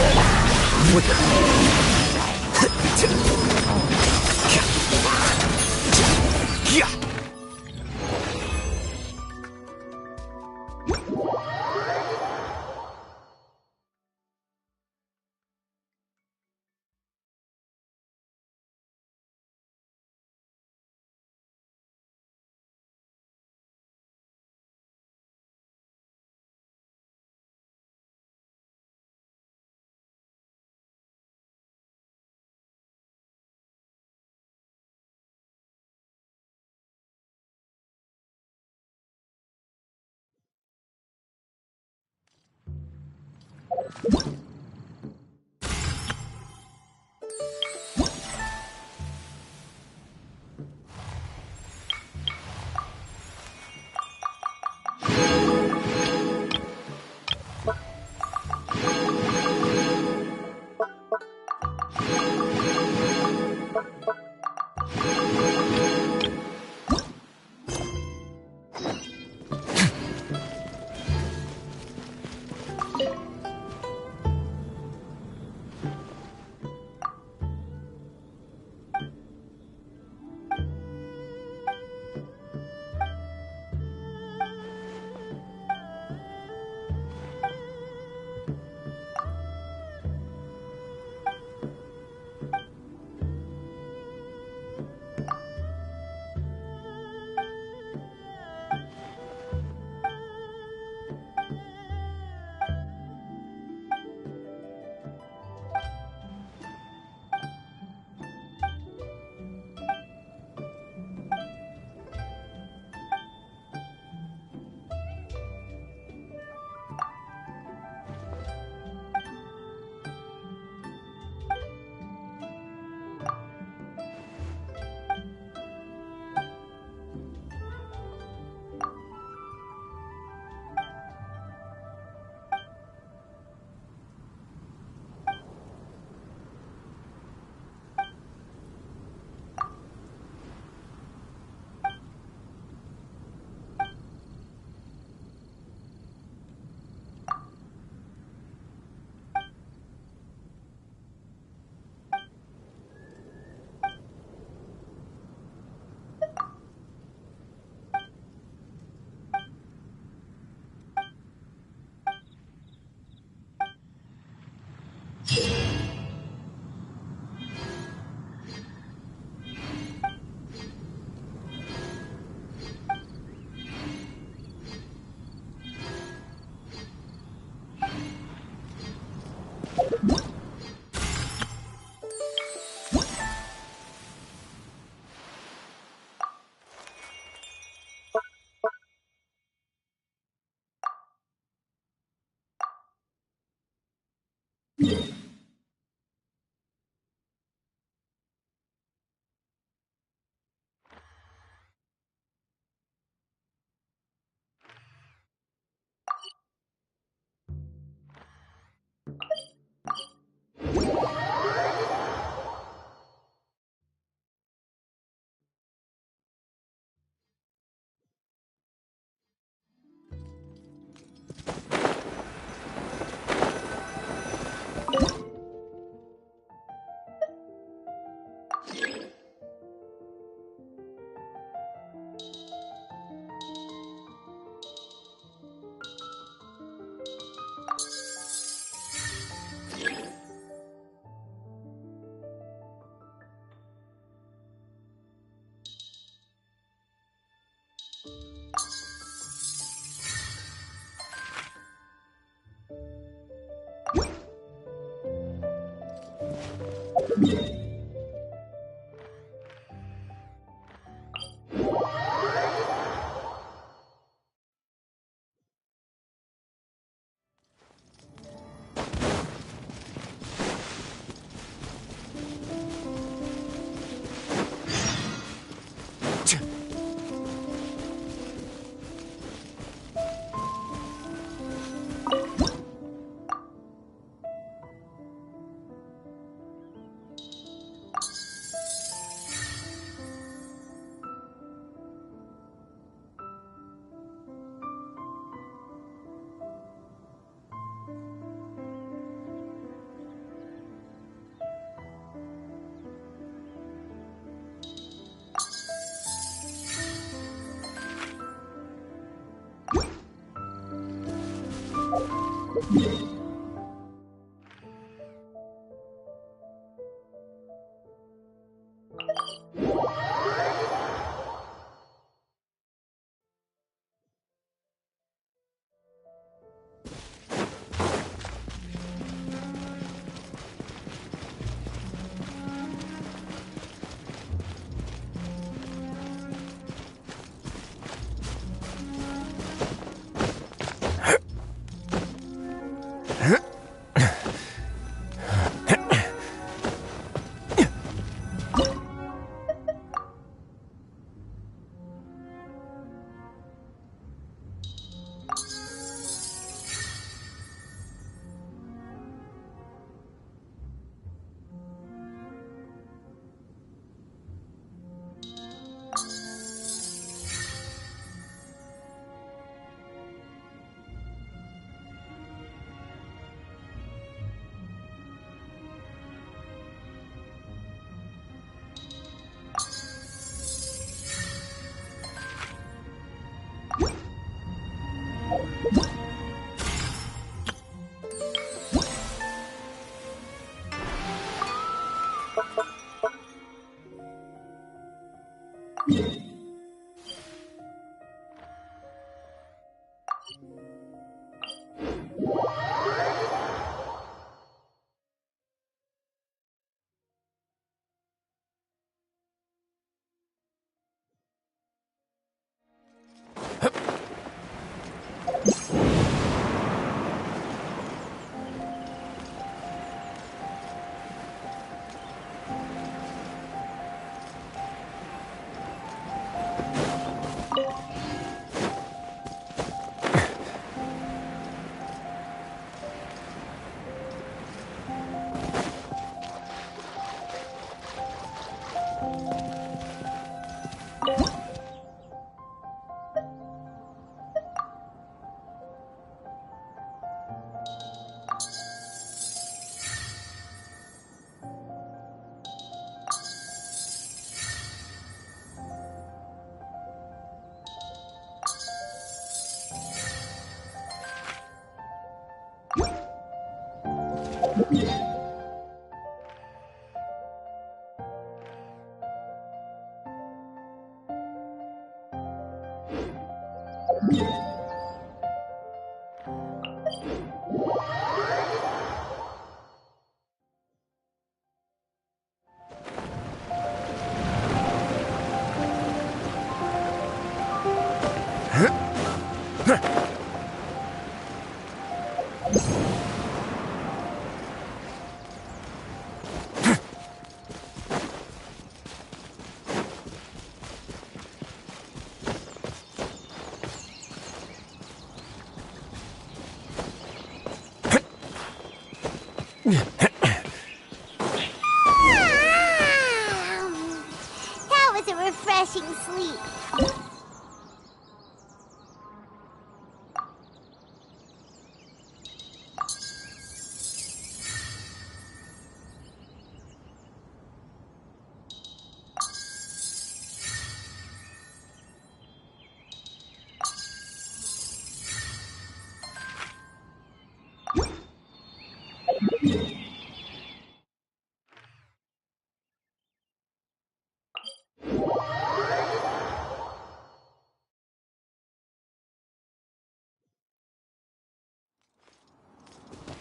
That was a refreshing sleep.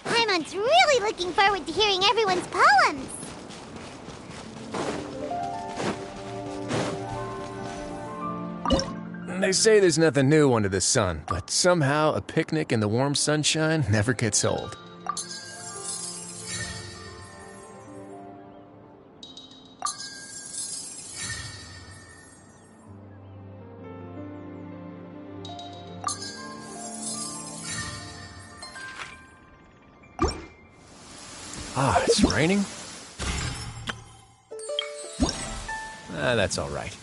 Paimon's really looking forward to hearing everyone's poems. They say there's nothing new under the sun, but somehow a picnic in the warm sunshine never gets old. Ah, it's raining? That's all right.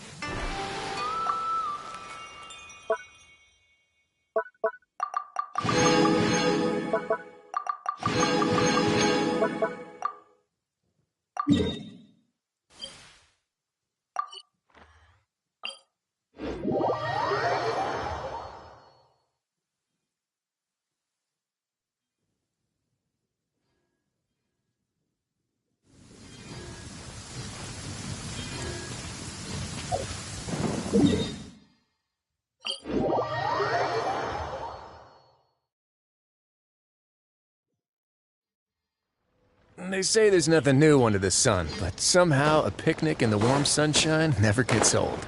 They say there's nothing new under the sun, but somehow a picnic in the warm sunshine never gets old.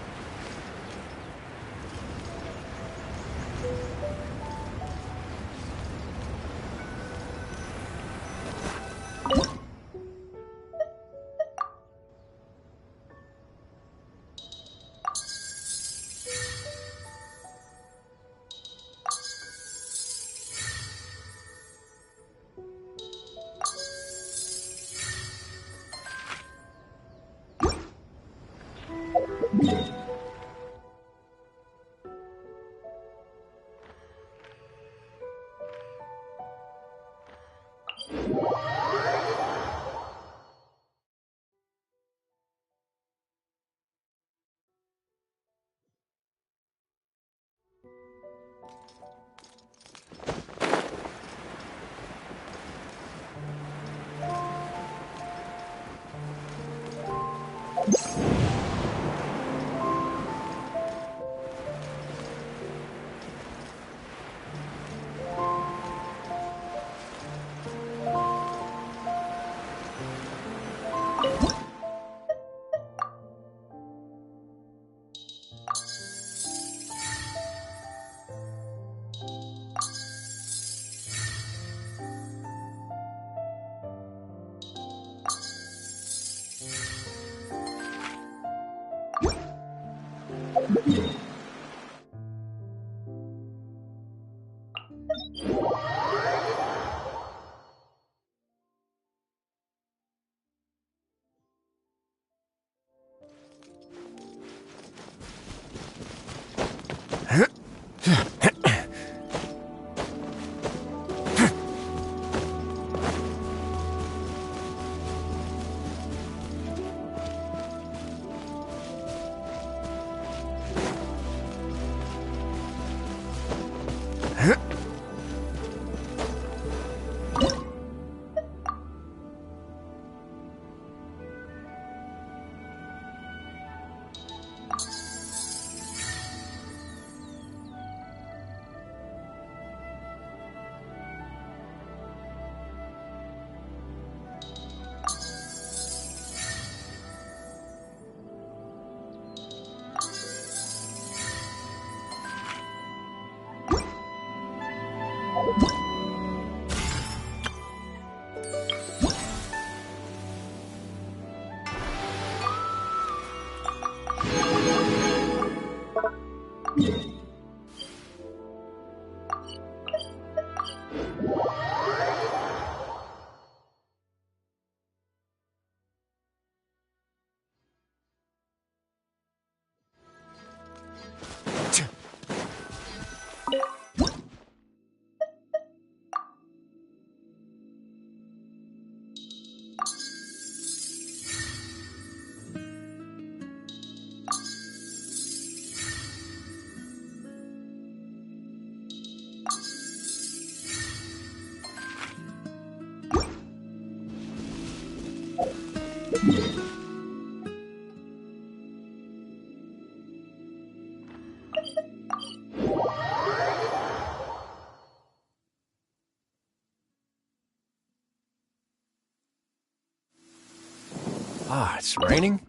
Ah, it's raining?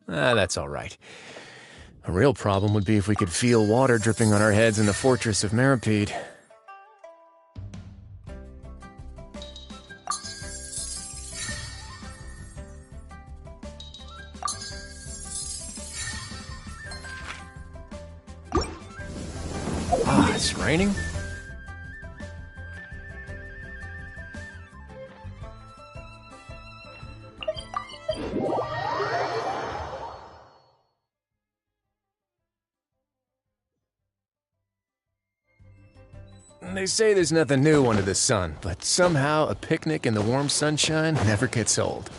That's all right. A real problem would be if we could feel water dripping on our heads in the fortress of Meripede. Ah, it's raining? They say there's nothing new under the sun, but somehow a picnic in the warm sunshine never gets old.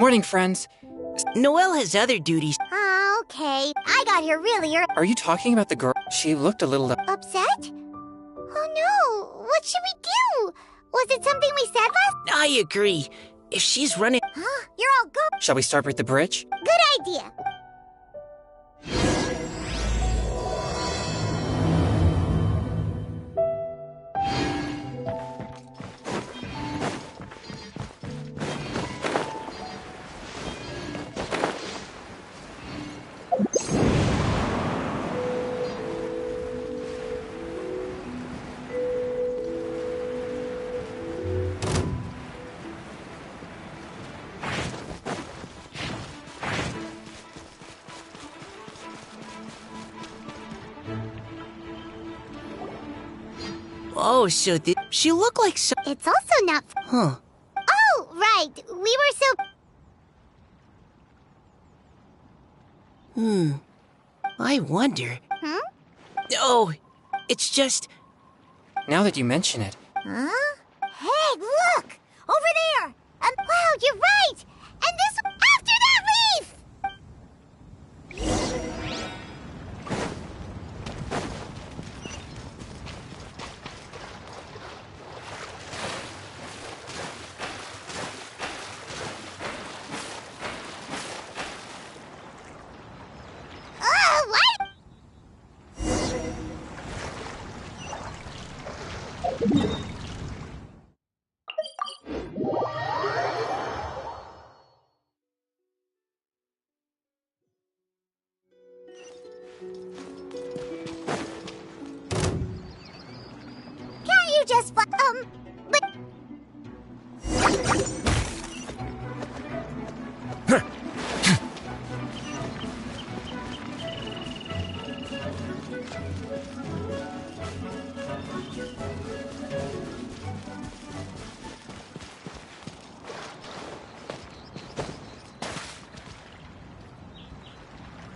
Morning, friends. Noelle has other duties. Oh, okay. I got here really early. Are you talking about the girl? She looked a little... Upset? Oh no! What should we do? Was it something we said last? I agree. If she's running... Huh? You're all good. Shall we start with the bridge? Good idea. Oh, so she looked like so... It's also not... Huh. Oh, right. We were so... I wonder... Hmm? Oh, it's just... Now that you mention it. Huh? Hey, look! Over there! Wow, you're right! And this... After that reef! What? Can't you just but...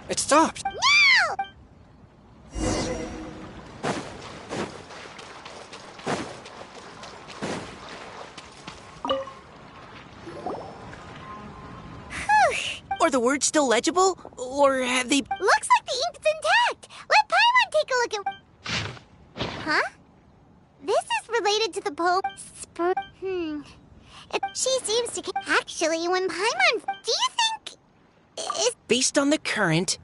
It stopped. No! Are the words still legible? Or have they... Looks like the ink's intact. Let Paimon take a look at... Huh? This is related to the poem... She seems to... Actually, when Paimon... Do you think... Is... Based on the current...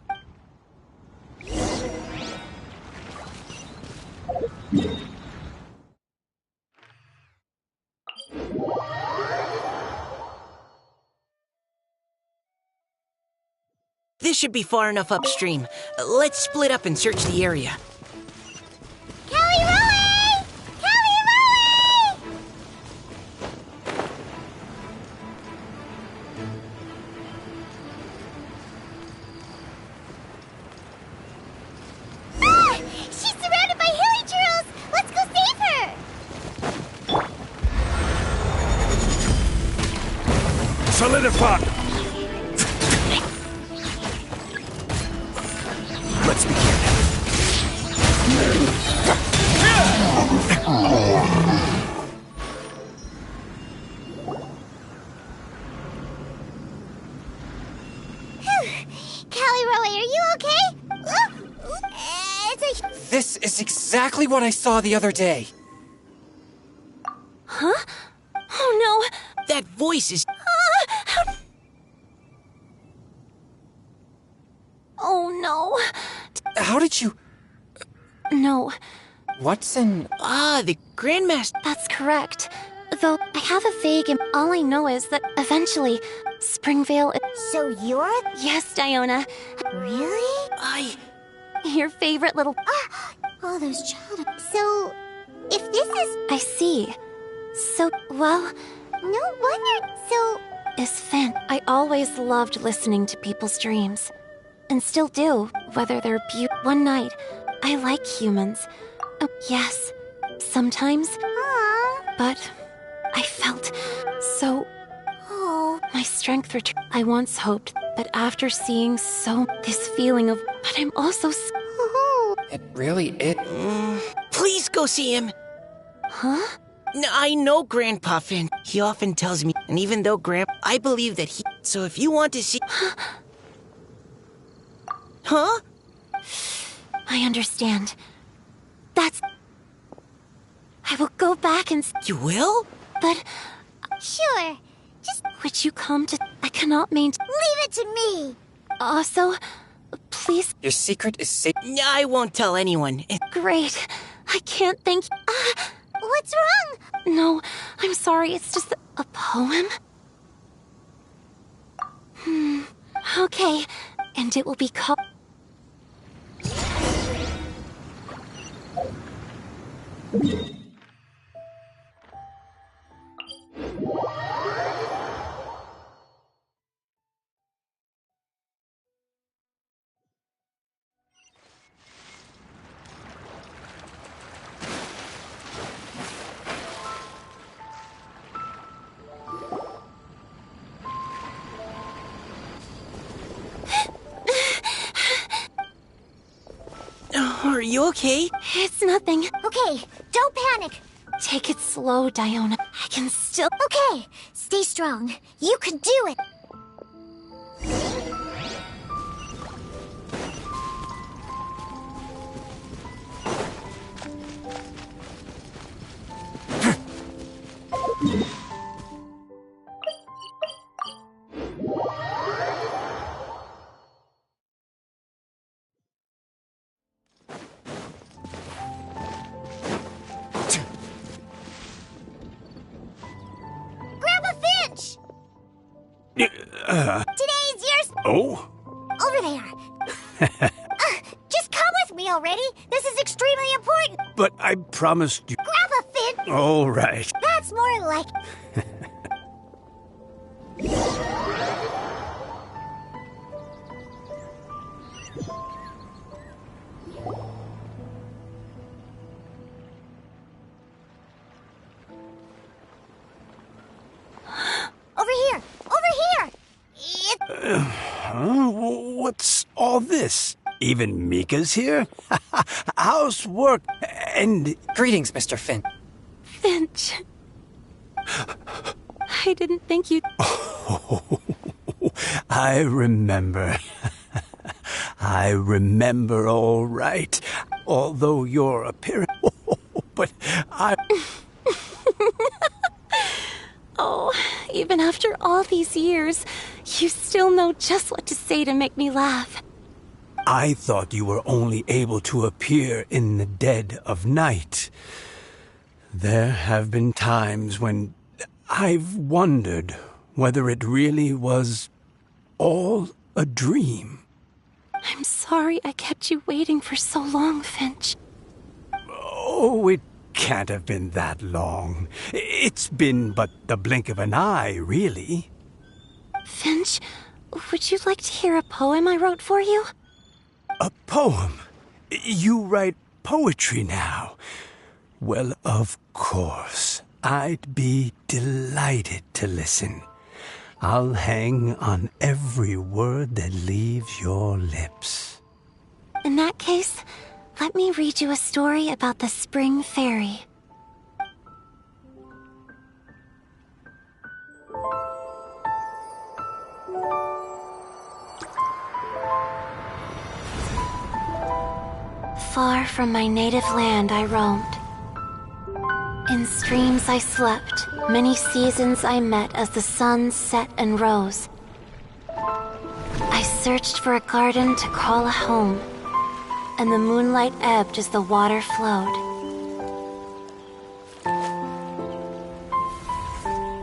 This should be far enough upstream. Let's split up and search the area. Kelly Rowie! Kelly Rowie! Ah! She's surrounded by hilly churls! Let's go save her! Solidify! Let's begin. Callie Rowie, are you okay? It's a... This is exactly what I saw the other day. Huh? Oh no! That voice is... Oh no! How did you... No, What's in... Ah, the Grandmaster... that's correct. Though I have a vague... All I know is that eventually, Springvale... So you're... Yes, Diona. Really? Your favorite little... All those child... So, if this is... I see. So, well... No wonder... So... Is Finn. I always loved listening to people's dreams. And still do, whether they're One night, I like humans. Yes, sometimes. But I felt so... Oh... My strength returned. I once hoped, but after seeing this feeling of... But I'm also... It really is... Please go see him. Huh? I know Grandpa Finn. He often tells me, and even though I believe that he... So if you want to see... Huh? I understand. That's... I will go back and... You will? But... Sure. Just... Would you come to... I cannot maintain... Leave it to me. Also, please... Your secret is safe. I won't tell anyone. Great. I can't thank you. What's wrong? No, I'm sorry. It's just a poem. Okay. And it will be called... you okay? It's nothing. Okay, don't panic. Take it slow, Diona. I can still... Okay, stay strong. You can do it. Grandpa Finch! Today's yours. Oh? Over there. Just come with me already. This is extremely important. But I promised you... Grandpa Finch! All right. That's more like... Over here! Over here! What's all this? Even Mika's here? Housework and... Greetings, Mr. Finn. Finch. I didn't think you'd... I remember. I remember all right. Although your appearance... but I... Oh, even after all these years, you still know just what to say to make me laugh. I thought you were only able to appear in the dead of night. There have been times when I've wondered whether it really was all a dream. I'm sorry I kept you waiting for so long, Finch. Oh, it can't have been that long. It's been but the blink of an eye, really. Finch, would you like to hear a poem I wrote for you? A poem? You write poetry now? Well, of course. I'd be delighted to listen. I'll hang on every word that leaves your lips. In that case, let me read you a story about the Spring Fairy. Far from my native land I roamed. In streams I slept, many seasons I met as the sun set and rose. I searched for a garden to call a home, and the moonlight ebbed as the water flowed.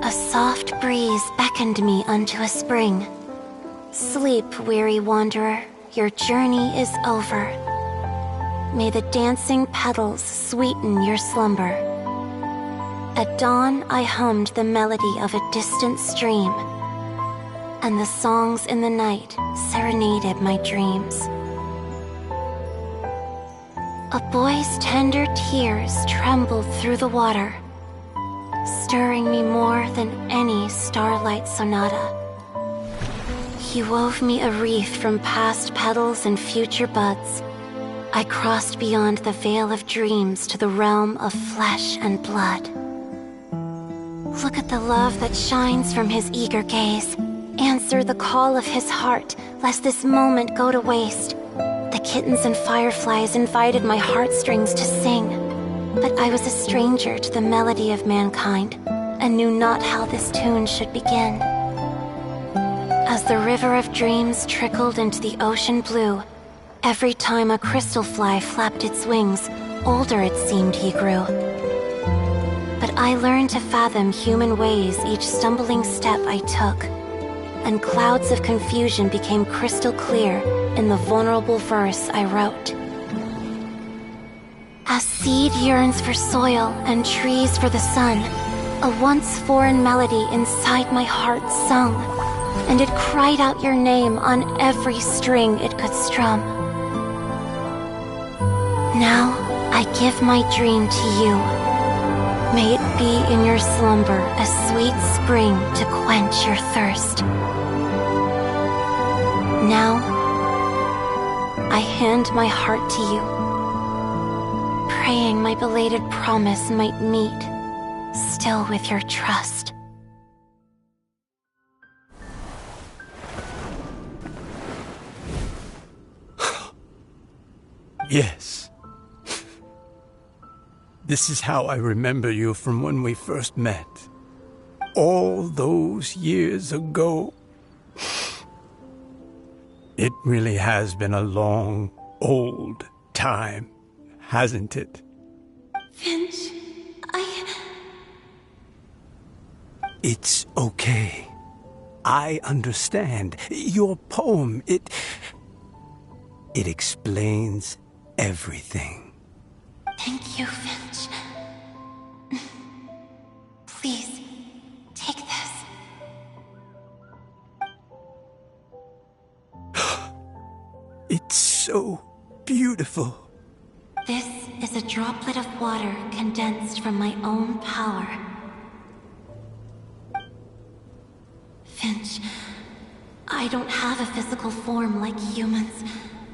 A soft breeze beckoned me unto a spring. Sleep, weary wanderer, your journey is over. May the dancing petals sweeten your slumber. At dawn, I hummed the melody of a distant stream, and the songs in the night serenaded my dreams. A boy's tender tears trembled through the water, stirring me more than any starlight sonata. He wove me a wreath from past petals and future buds. I crossed beyond the veil of dreams to the realm of flesh and blood. Look at the love that shines from his eager gaze. Answer the call of his heart, lest this moment go to waste. The kittens and fireflies invited my heartstrings to sing, but I was a stranger to the melody of mankind, and knew not how this tune should begin. As the river of dreams trickled into the ocean blue, every time a crystal fly flapped its wings, older it seemed he grew. But I learned to fathom human ways each stumbling step I took, and clouds of confusion became crystal clear in the vulnerable verse I wrote. As seed yearns for soil and trees for the sun, a once foreign melody inside my heart sung, and it cried out your name on every string it could strum. Now I give my dream to you. May it be in your slumber a sweet spring to quench your thirst. Now I hand my heart to you. praying my belated promise might meet, still with your trust. Yes. This is how I remember you from when we first met. All those years ago. It really has been a long, old time, hasn't it? Finch, It's okay. I understand. Your poem, it explains everything. Thank you, Finch. Please, take this. It's so beautiful. This is a droplet of water condensed from my own power. Finch, I don't have a physical form like humans,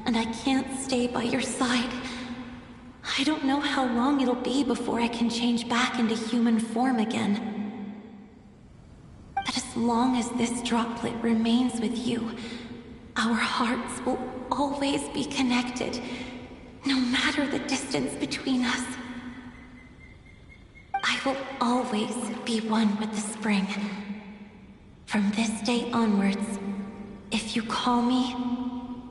and I can't stay by your side. I don't know how long it'll be before I can change back into human form again. But as long as this droplet remains with you, our hearts will always be connected, no matter the distance between us. I will always be one with the spring. From this day onwards, if you call me,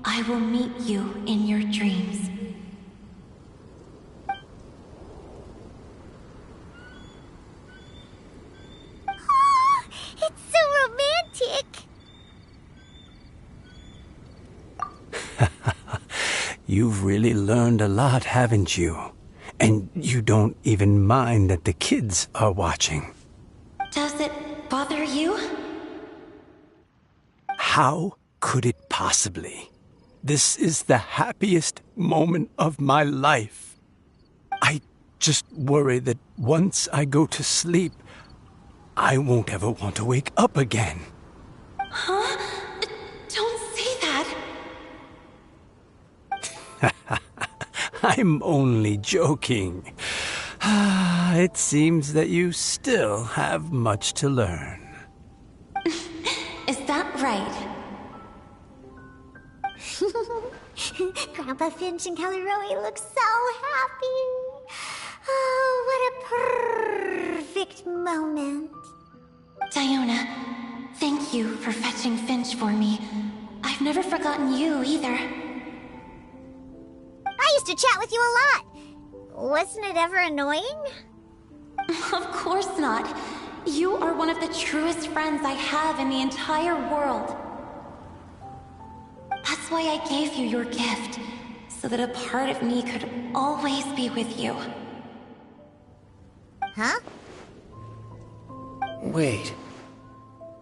I will meet you in your dreams. Oh, it's so romantic. You've really learned a lot, haven't you? And you don't even mind that the kids are watching. Does it bother you? How could it possibly? This is the happiest moment of my life. I just worry that once I go to sleep, I won't ever want to wake up again. Huh? Don't say that. I'm only joking. It seems that you still have much to learn. Is that right? Grandpa Finch and Kelly Rowie look so happy. Oh, what a perfect moment. Diona, thank you for fetching Finch for me. I've never forgotten you either. I used to chat with you a lot. Wasn't it ever annoying? Of course not. You are one of the truest friends I have in the entire world. That's why I gave you your gift, so that a part of me could always be with you. Huh? Wait.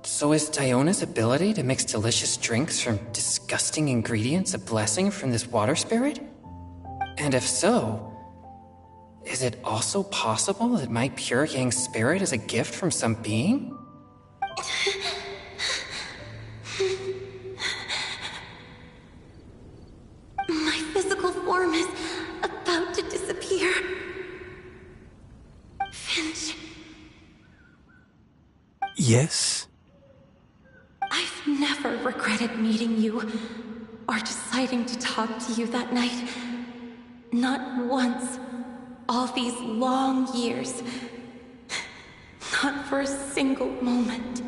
So is Diona's ability to mix delicious drinks from disgusting ingredients a blessing from this water spirit? And if so, is it also possible that my pure yang spirit is a gift from some being? My physical form is about to disappear. Finch, Yes? I've never regretted meeting you or deciding to talk to you that night. Not once. All these long years. Not for a single moment.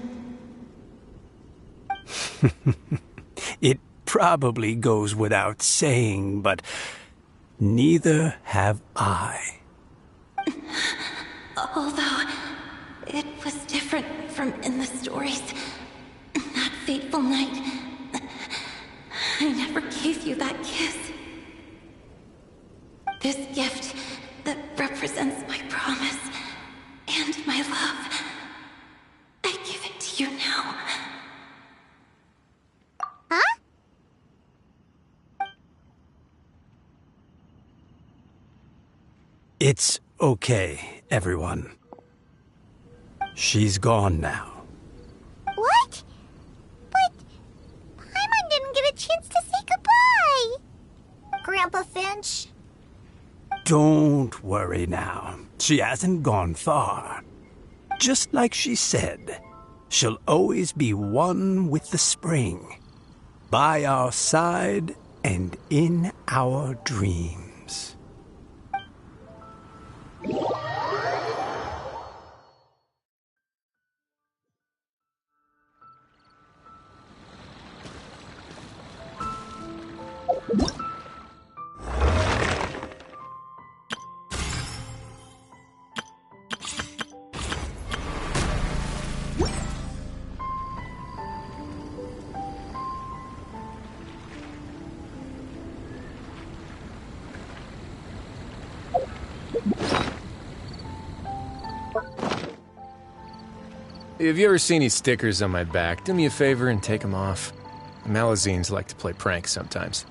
It probably goes without saying, but neither have I. Although, it was different from in the stories. That fateful night, I never gave you that kiss. This gift that represents my promise and my love, I give it to you now. Huh? It's okay, everyone. She's gone now. What? But Paimon didn't get a chance to say goodbye. Grandpa Finch? Don't worry now. She hasn't gone far. Just like she said, she'll always be one with the spring, by our side and in our dreams. If you ever see any stickers on my back, do me a favor and take them off. Malazines like to play pranks sometimes.